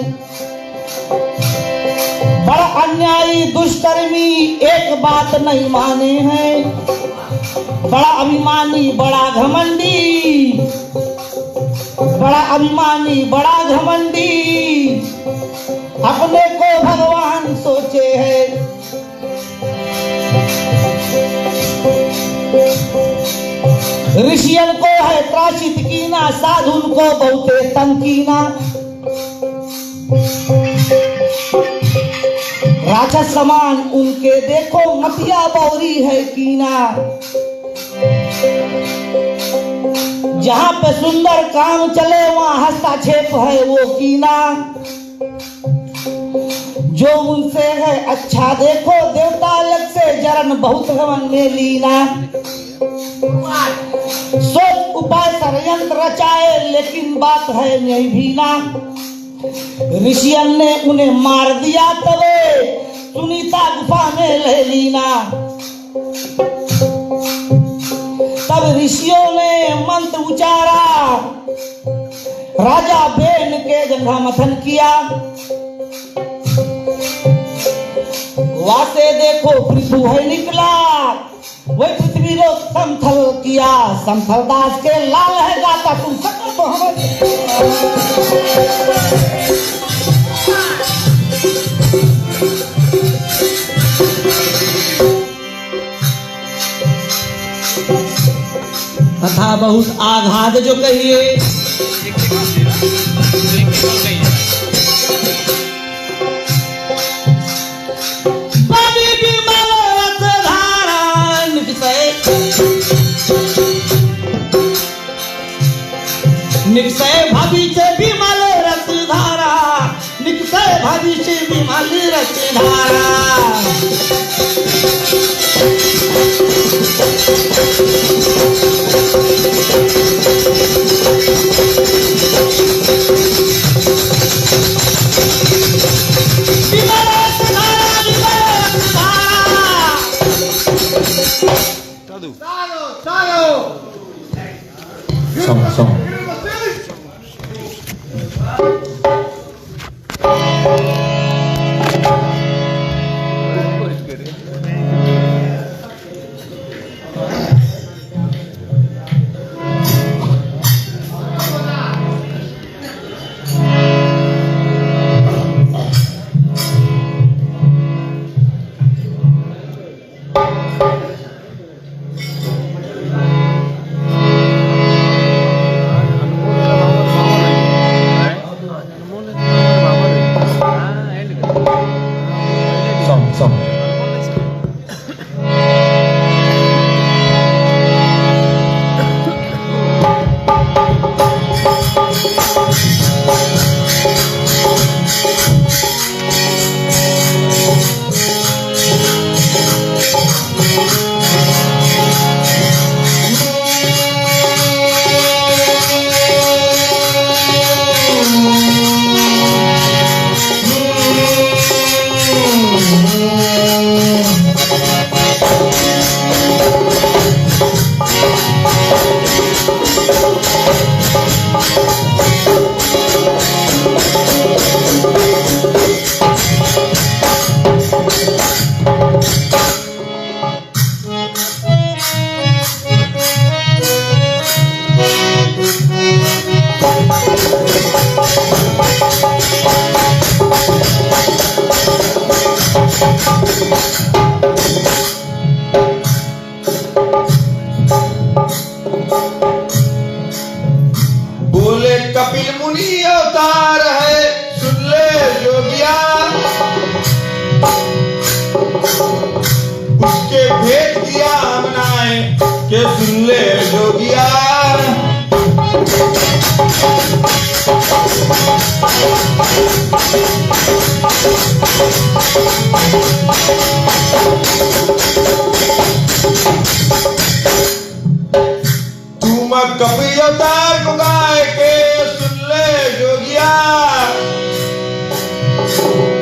बड़ा अन्यायी दुष्कर्मी एक बात नहीं माने हैं। बड़ा अभिमानी बड़ा घमंडी, बड़ा अभिमानी बड़ा घमंडी, अपने को भगवान सोचे है। ऋषियन को है त्रासित कीना, साधुन को बहुते तंकीना। राक्षस समान उनके देखो मतिया बौरी है कीना। जहाँ पे सुंदर काम चले वहाँ हस्तक्षेप है वो कीना। जो उनसे है अच्छा देखो, देवता अलग से जरन बहुत हवन में लीना। सोच उपाय षड्यंत्र रचाए लेकिन बात है नहीं भीना। ऋषियन ने उन्हें मार दिया तबे सुनीता गुफा में ले लीना। तब ऋषियों ने मंत्र उचारा, राजा बेन के गंगा मथन किया। वासे देखो पृथु है निकला, वही पृथ्वी रो समथल किया। समथल दास के लाल है गाता तुम सको तो हमें। तथा बहुत आघात जो कहिए, निकसय भविष्य विमल रस धारा, निकसय भविष्य विमल रस धारा। जोगिया, उसके भेद किया हमने के सुन ले जोगिया। तुम कपियतार को गाय के सुन ले जोगिया,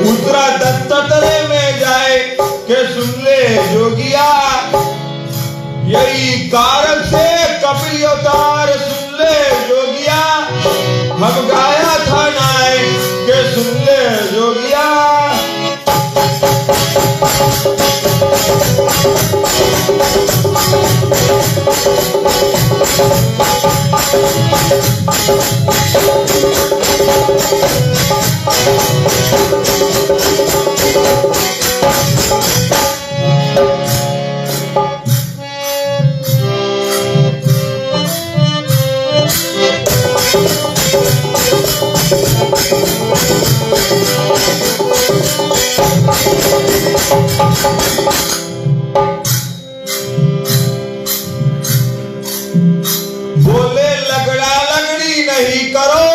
उतरा दत्तरे में जाए के सुन ले जोगिया। यही कारण से कपिल अवतार सुन ले जोगिया, हम गाया था नाय के सुन ले जोगिया। बोले लगड़ा लगड़ी नहीं करो,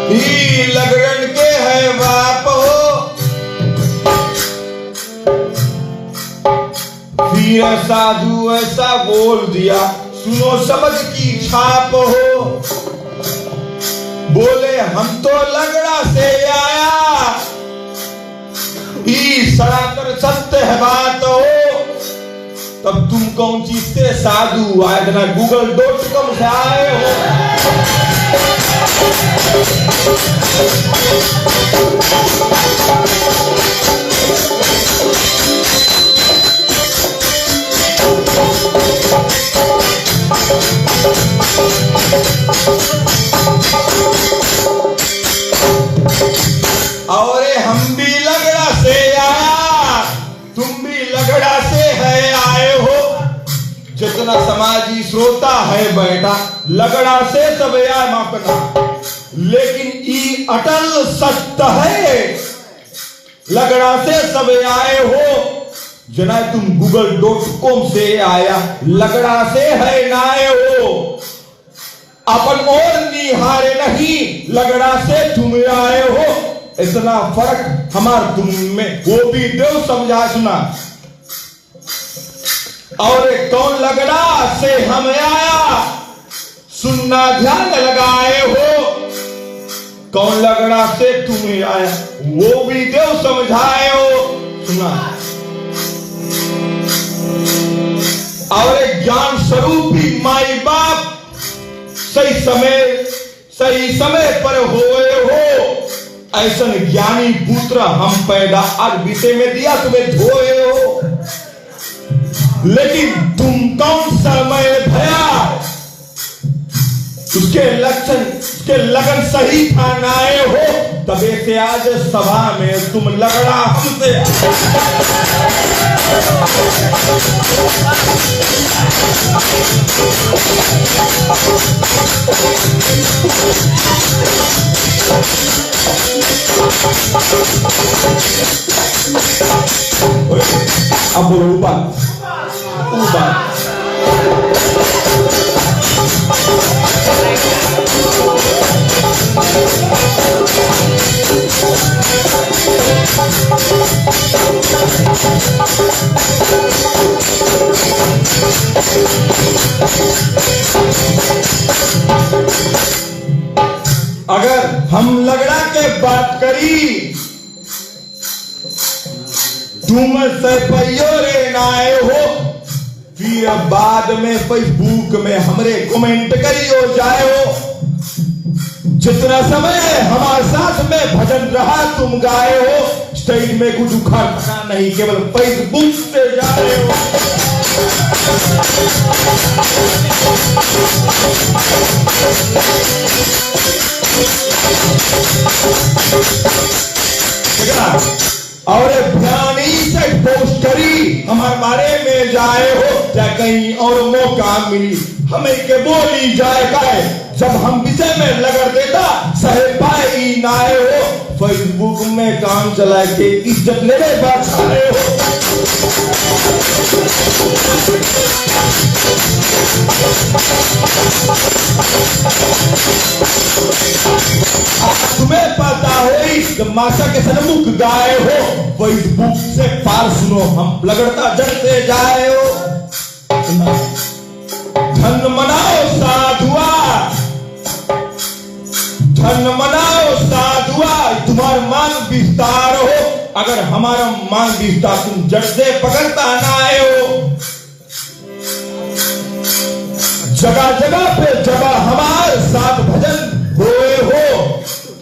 ही लगड़न के है बाप हो। फिर साधु ऐसा बोल दिया, सुनो समझ की छाप हो। बोले हम तो लगड़ा से आया, ही सनातन सत्य है बात हो। तब तुम कौन चीज से साधु आए थे ना google.com से आए हो। और हम भी लगड़ा से आया, तुम भी लगड़ा से है आए हो। जितना समाजी श्रोता है बैठा, लगड़ा से सब आए मापना, लेकिन ई अटल सत्य है। लगड़ा से सब आए हो, जना तुम google.com से आया, लगड़ा से है नाए हो। अपन और निहारे नहीं, लगड़ा से तुम आए हो। इतना फर्क हमार तुम में, वो भी देव समझा सुना। और कौन लगड़ा से हम आया, सुनना ध्यान लगाए हो। कौन लगड़ा से तुम आया, वो भी देव समझाए हो। सुना और ज्ञान स्वरूप ही माई बाप सही समय पर होए हो। ऐसा ज्ञानी पुत्र हम पैदा आज बीते में दिया, तुम्हें धोए हो। लेकिन तुम कौन समय भया, उसके लक्षण उसके लगन सही था नाए हो। तबे से आज सभा में तुम लगड़ा हमसे। अब बोलो ऊपर अगर हम लगड़ा के बात करी, तुम से पैयो रे नाए हो। फिर बाद में फेसबुक में हमरे कमेंट करियो जाए हो। जितना समय हमारे साथ में भजन रहा तुम गाए हो। स्टेज में कुछ उखाड़ा नहीं, केवल फेसबुक से जाए हो। और ध्यानी से पोस्ट करी हमारे बारे में जाए हो। चाहे कहीं और मौका मिली हमें के बोली जाए गाए। जब हम विषय में लगड़ देता सहे पाई नाए हो। फेसबुक में काम चला के इज्जत लेने बात आए हो। तुम्हें पता हो जब माता के सन्मुख गाए हो, फेसबुक से पार सुनो हम लगड़ता जड़ से जाए हो। धन मनाओ साधुआ, धन मनाओ साधुआ, तुम्हारा मान विस्तार हो। अगर हमारा मान विस्तार तुम जड़ से पकड़ता ना आए हो। जगह जगह पे जगह हमारे साथ भजन होए हो।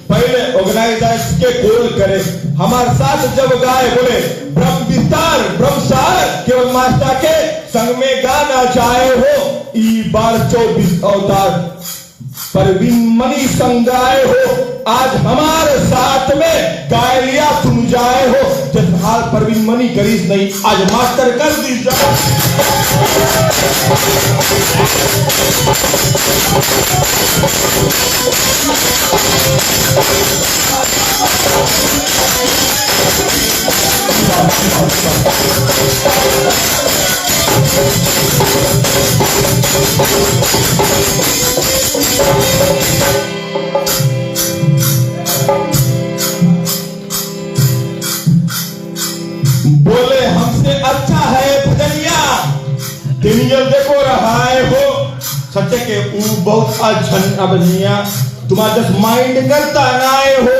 पहले ऑर्गेनाइजर्स के कॉल करे हमारे साथ जब गाए बोले ब्रह्म विस्तार ब्रह्मसार केवल मास्टर के संग में गाना चाहे हो। ई बार 24 अवतार परवीन मणि संगाए हो। आज हमारे साथ में गाय लिया तुम जाए हो। जब हाल परवीन मणि करीज नहीं आज मास्टर कर दी जाए। बोले हमसे अच्छा है भजनिया दुनिया देखो रहाए हो। सच्चे के ऊ बहुत अजन अबनिया तुम्हारा जस्ट माइंड करता नाए हो।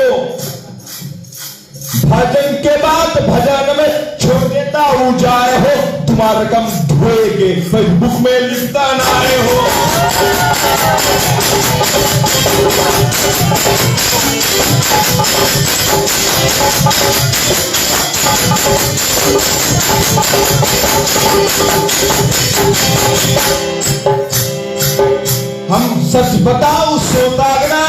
भजन के बाद भजन में छोड़ देता हूँ जाए हो। तुम्हारा रकम धोए के फेसबुक में लिखता नाए हो। हम सच बताओ सोतागना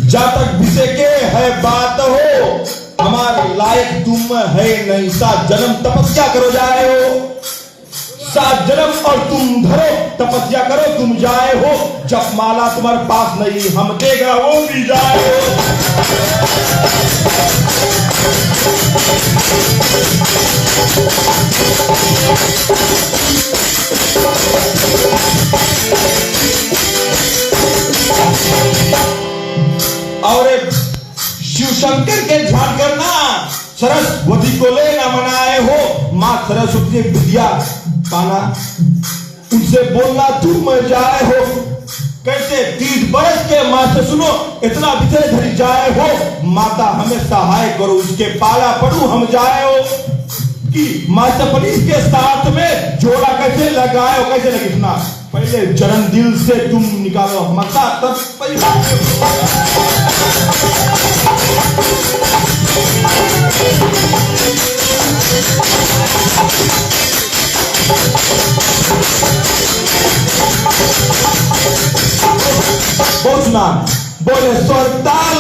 जब तक विषय के है बात हो। हमारे लायक तुम है नहीं। 7 जन्म तपस्या करो जाए हो। 7 जन्म और तुम धरो तपस्या करो तुम जाए हो। जब माला तुम्हारे पास नहीं हम देगा वो भी जाए हो। और शिव शंकर के ध्यान करना सरस्वती को लेना मनाए हो। माँ सरस्वती विद्या पाना उनसे बोलना तुम जाए हो। कैसे 30 बरस के माँ से सुनो इतना विषय धरी जाए हो। माता हमें सहाय करो उसके पाला पड़ू हम जाए हो। कि माता पुलिस के साथ में जोड़ा कैसे लगाए हो कैसे लिखना पहले चरण दिल से तुम निकालो माता तब बोलना बोले स्वरताल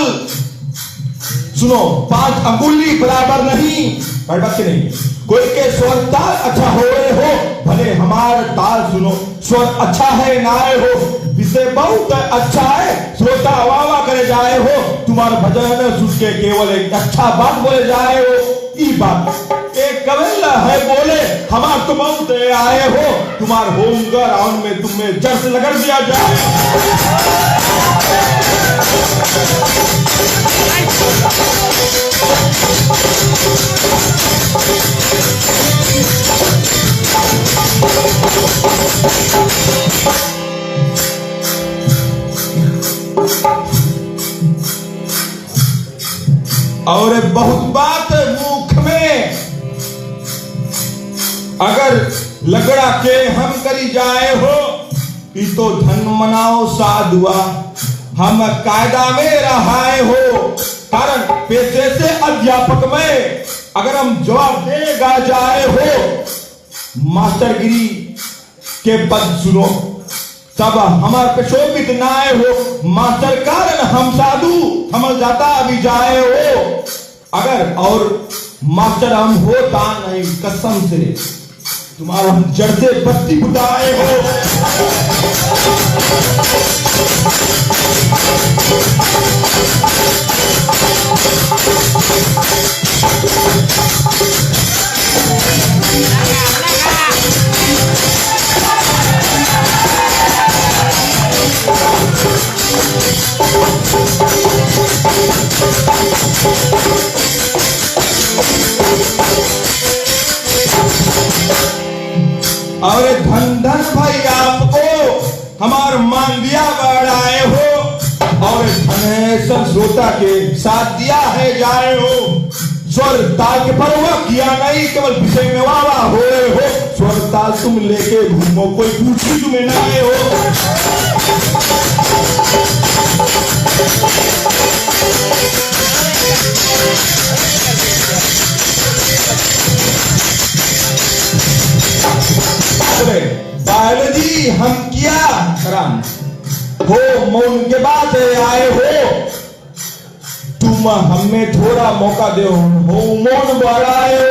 सुनो 5 अंगुली बराबर नहीं बात के नहीं। कोई के स्वर ताल अच्छा हो हो भले हमारे ताल सुनो स्वर अच्छा है नाए हो। विषय बहुत अच्छा है श्रोता वावा करे जाए हो। तुम्हारा भजन सुन के केवल एक अच्छा बात बोले जाए हो। ई बात एक कवल है बोले हमार तुम बहुत आए हो। तुम्हार होमगा राउंड में तुम्हें जड़ से लगड़ दिया जाए। और बहुत बात मुख में अगर लगड़ा के हम करी जाए हो। ई तो धन मनाओ साधुआ हम कायदा में रहाए हो। कारण पेशे से अध्यापक में अगर हम जवाब देगा जाए हो। मास्टरगिरी के पद सुनो तब हमारे पे शोभित नाए हो। मास्टर कारण हम साधु समझ जाता अभी जाए हो। अगर और मास्टर हम होता नहीं कसम से तुम्हारा हम जड़ से बत्ती बुझाए हो। और धन धन भाई आपको हमार मांडिया बढ़ाए हो और धनेश्वर श्रोता के साथ दिया है जाए हो। स्वर ताल के परवा किया नहीं, केवल विषय में वावा हो रहे हो। स्वर ताल तुम लेके घूमो, कोई पूछी तुम्हें ना आए हो। बायोलॉजी हम किया राम हो मौन के बाद आए हो। तुम हमें थोड़ा मौका दे हो मौन बढ़ाए हो।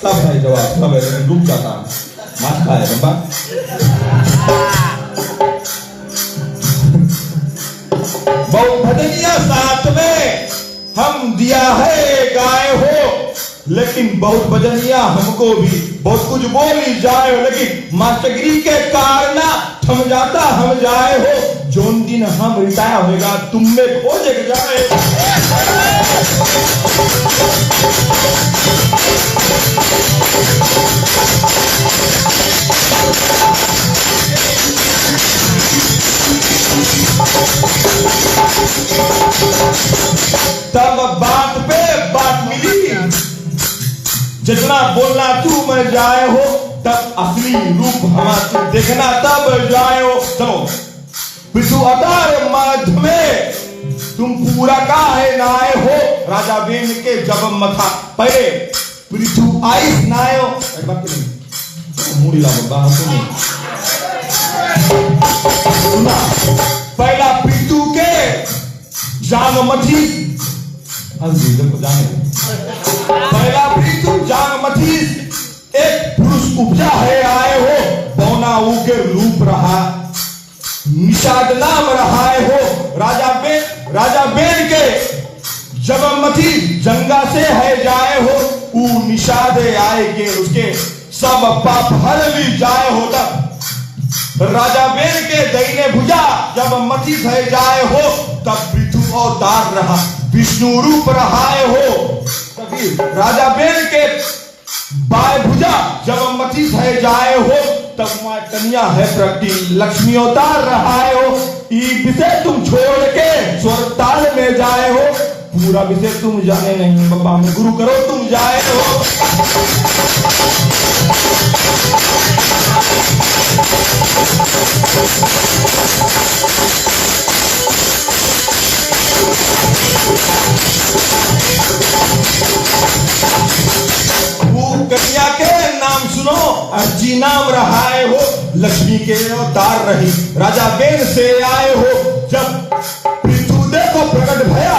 सब है जवाब, सब है। डूब जाता मास्ता है बाबा। बहुत भजनिया साथ में हम दिया है गाए हो, लेकिन बहुत भजनिया हमको भी बहुत कुछ बोली जाए हो, लेकिन मास्टरगिरी के कारण थम जाता हम जाए हो। जोन दिन हम रिटायर होगा तुम में खोजे जाए। तब बात पे बात मिली, जितना बोलना तू में जाए हो, तब असली रूप हमारा देखना तब जाए हो। चलो पृथु अवतार मध्य में तुम पूरा काहे नाए हो। राजा बेन के जब मथा पहले पृथु आइस नाए हो। मुड़ी लागो सुना, पहला पृथु के जान मथी को जाने पहला पृथु जान मथी एक पुरुष उपजा है आए हो। पौना ऊ के रूप रहा, निषाद नाम रहाए हो। राजा बेन के जब मथी जंगा से है जाए हो। ऊ निषाद आए के उसके सब पाप हर ली जाए हो। तब राजा बेन के दईने भुजा जब मथी है जाए हो, तब पृथु अवतार रहा, विष्णु रूप रहाए हो। तभी राजा बेन के बाय भुजा जब मथी है जाए हो, तब वहां कन्या है प्रगति लक्ष्मी अवतार रहाए हो। ई विषय तुम छोड़ के स्वर ताल में जाए हो। पूरा विषय तुम जाने नहीं बाबा, में गुरु करो तुम जाए हो। कन्या के नाम सुनो, अर्जी नाम रहाए हो। लक्ष्मी के अवतार रही, राजा बेन से आए हो। जब पृथु देखो प्रकट भया,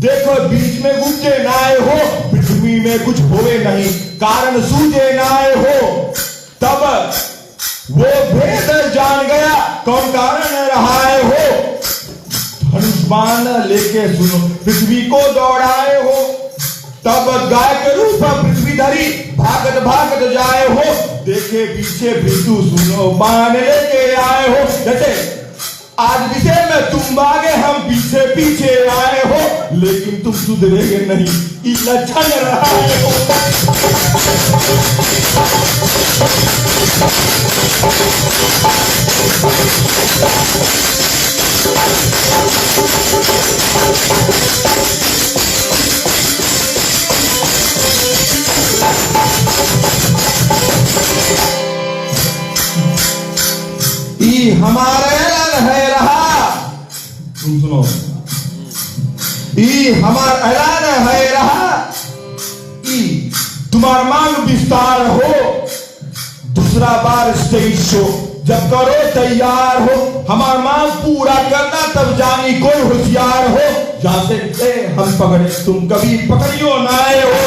देखो बीच में गुंजे नाए हो। पृथ्वी में कुछ होवे नहीं, कारण सूझे नाए हो। तब वो भेद जान गया, कौन कारण रहाए हो। धनुष बाण लेके सुनो, पृथ्वी को दौड़ाए हो। तब गाय के रूप पृथ्वी धरी, भागत भागत जाए हो। देखे पीछे पृथु सुनो, बाण लेके आए हो। जैसे आज विषय में तुम आगे हम पीछे पीछे आए हो, लेकिन तुम सुधरेगे नहीं, ई लक्षण रहाए हो। ई हमारे ऐलान है रहा, तुम सुनो। ई हमार ऐलान है रहा, ई तुम्हार मांग विस्तार हो। दूसरा बार स्टेज शो जब करो तैयार हो। हमार मांग पूरा करना तब जानी कोई होशियार हो। जाते थे हम पकड़े, तुम कभी पकड़ियो ना आए हो।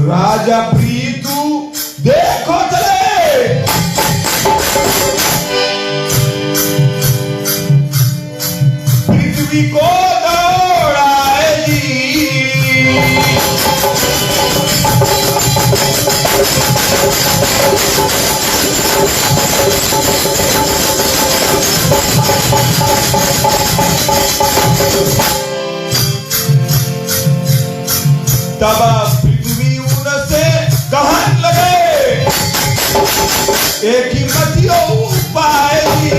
राजा प्रीतु देखो चले, पृथ्वी को दौड़ाएगी। तब पृथ्वी उनसे कहन लगे, एक ही मतियो पाएगी।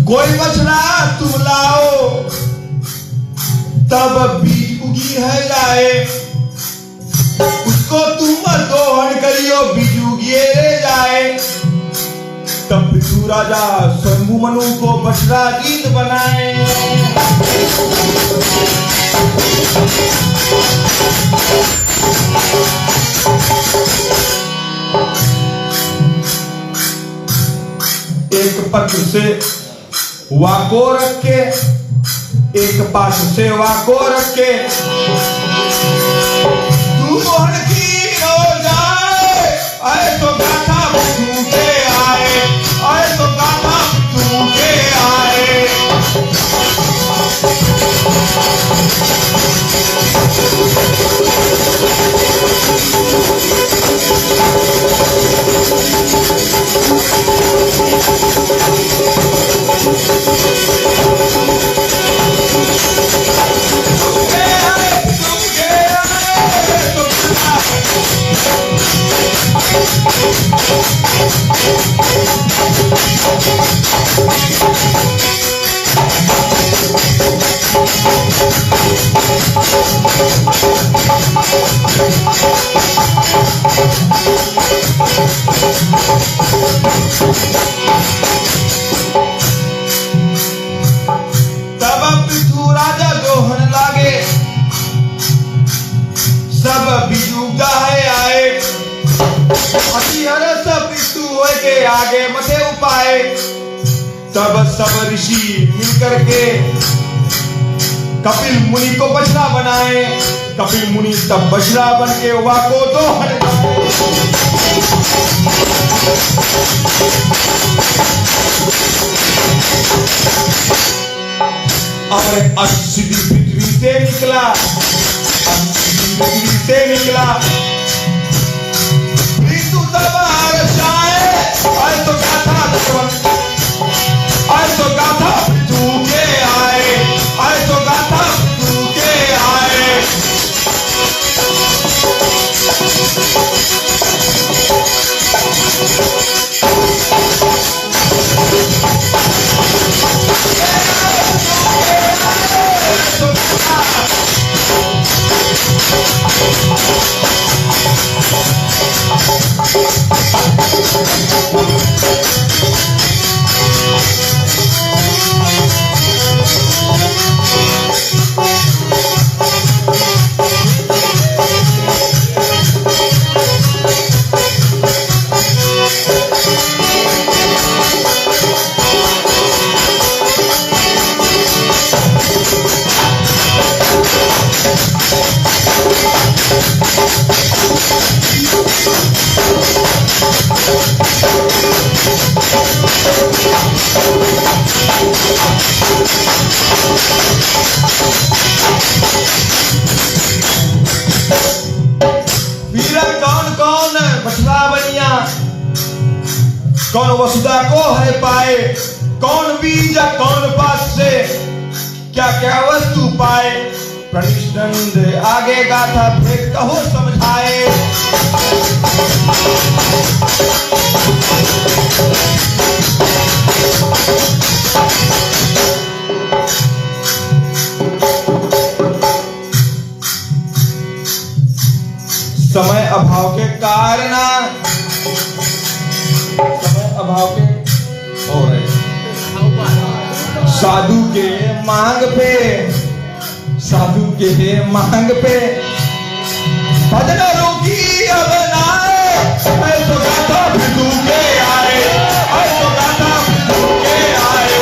कोई बछड़ा तुम लाओ, तब बीज उगी है जाए, उसको तुम दोहन करियो, बीज उगिए ले जाए। तब पृथु राजा शंभु मनु को बछड़ा गीत बनाए। एक पत्र से वाको रखे, एक पास से वाको रखे, तू मोहन की हो जाए, आए तो गाथा तू के आए, आए तो गाथा तू के आए। तब पृथु राजा दोहन लागे, सब बिजुगा है आए, अति हरस पृथु होए के आगे मथे उपाय। तब सब ऋषि मिलकर के कपिल मुनि को बछड़ा बनाए। कपिल मुनि तब बछड़ा बन के वाको दोहन और असिद्धि पृथ्वी से निकला, पृथ्वी से निकला। पृथु दरबार जाए, आए तो गाथा आए तो गाथा पृथु के आए, आए तो गाथा पृथु के आए। वीरन कौन कौन बछड़ा बनिया, कौन वसुधा को है पाए, कौन बीज कौन पात से क्या क्या वस्तु पाए। प्रणिष्ठनंद आगे गाथा फिर कहो समझाए। समय अभाव के कारण, समय अभाव के और साधु के मांग पे, साधु के मांग पे भजन रोगी अब नाए। ऐसो गाथा फिर के आए, ऐसो गाथा फिर के आए।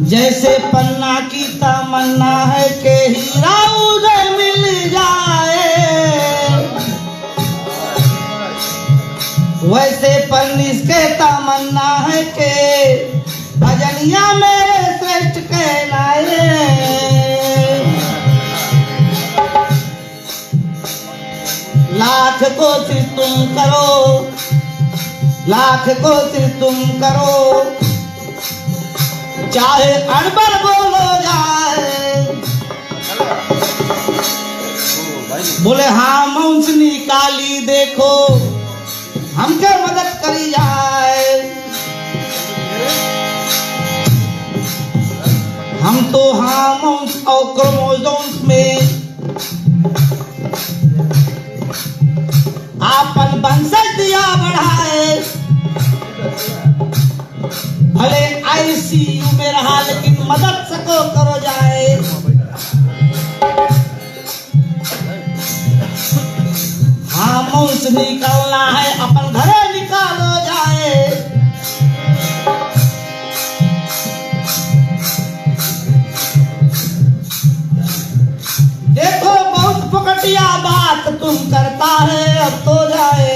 जैसे पन्ना की तमन्ना है कि हीरा उधर मिल जाए, वैसे पन्निस के तमन्ना है कि भजनिया मेरे श्रेष्ठ कहलाए। लाख कोशिश तुम करो, लाख कोशिश तुम करो, चाहे अड़बड़ बोलो जाए। बोले हाँ मौस निकाली देखो, हमके मदद करी जाए। हम तो हार्मोन्स और क्रोमोसोम्स में आपन वंशज दिया बढ़ाए। भले आईसीयू में रहा लेकिन मदद सको करो जाए। हार्मोन्स निकालना है अपन घरे निकालो जाए। देखो बहुत फुकटिया बात तुम करता है, अब तो जाए।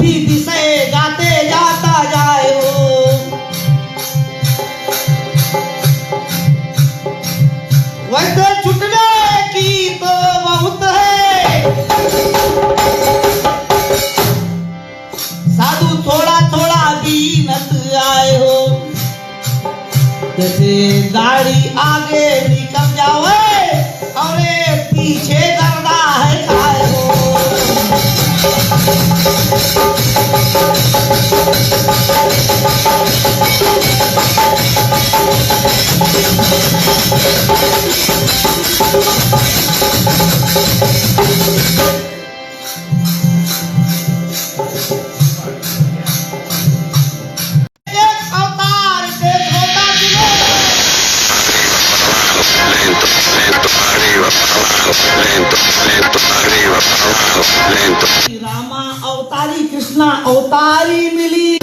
भी दिशे गाते जाता जाए हो। वैसे छुटने की तो बहुत है, साधु थोड़ा थोड़ा बीनत आए हो। जैसे गाड़ी आगे निकल जावे और पीछे गर्दा है खाए हो। रामा अवतारी कृष्णा अवतारी मिली।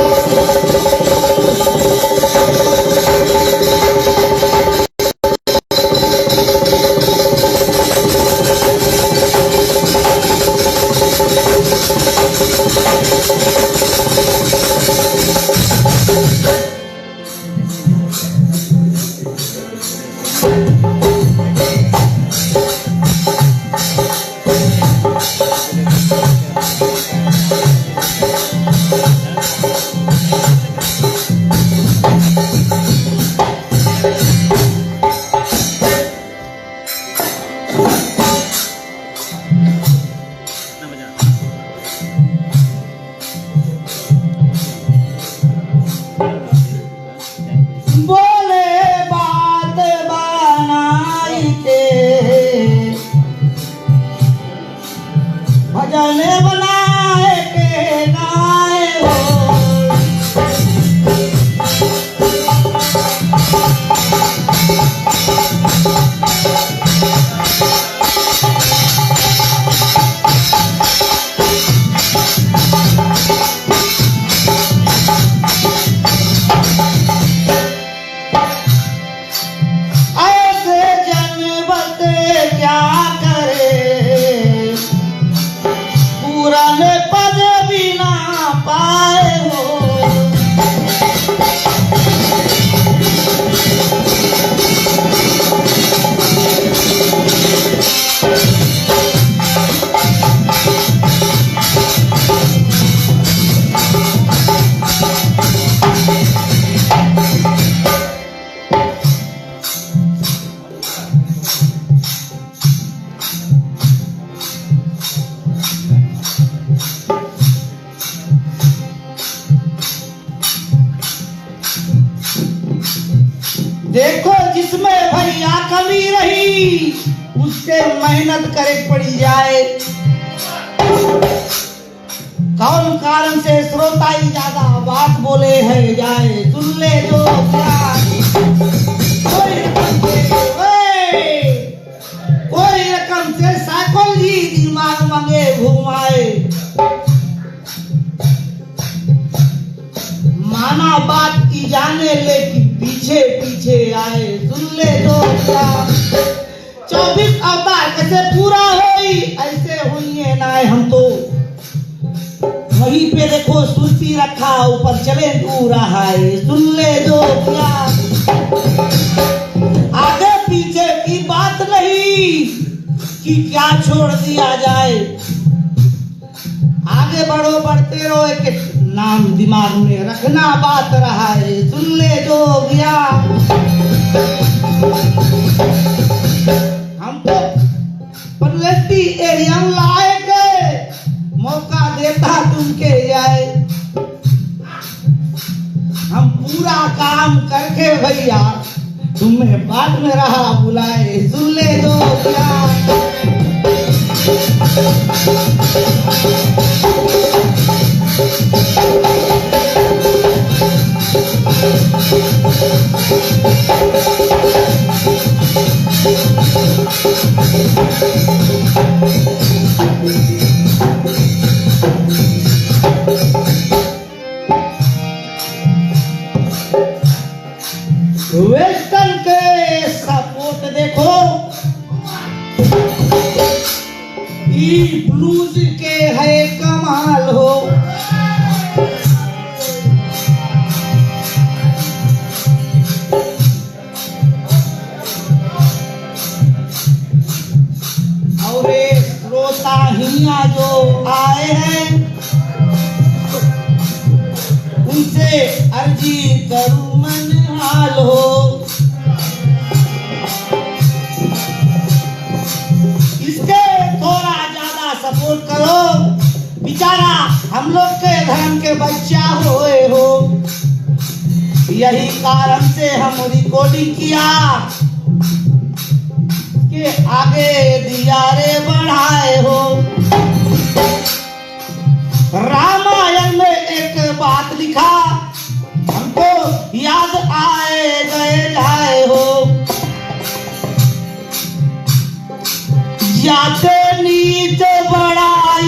देखो जिसमें भैया कमी रही उससे मेहनत करे पड़ी जाए। कौन कारण से श्रोता ही ज्यादा बात बोले है जाए, सुन ले जो प्यार। कोई रकम से साइकोलॉजी दिमाग मंगे घुमाए, माना बात की जाने लेकिन पीछे पीछे आए, सुन ले जो क्या। 24 अवतार कैसे पूरा होई ऐसे हुई ना हम तो वहीं पे देखो सुरती रखा ऊपर चले दूर है, सुन ले जो क्या। आगे पीछे की बात नहीं कि क्या छोड़ दिया जाए, आगे बढ़ो बढ़ते रहो, एक नाम दिमाग में रखना बात रहा है, सुन ले जो गया। हम तो पर्सनैलिटी एरिया लाए गए, मौका देता तुमके जाए। हम पूरा काम करके भैया तुम्हें बाद में रहा बुलाए, सुन ले जो क्या। वेस्टर्न के सपोर्ट देखो, ई ब्लूज के है कमाल हो। कन्हैया जो आए हैं उनसे अर्जी करूं मन हाल हो। इसके थोड़ा ज्यादा सपोर्ट करो, बेचारा हम लोग के धर्म के बच्चा होए हो। यही कारण से हम रिकॉर्डिंग किया कि आगे दिया रे बढ़ाए हो। रामायण में एक बात लिखा हमको याद आए गए जाए हो। जाते नीचे बड़ाई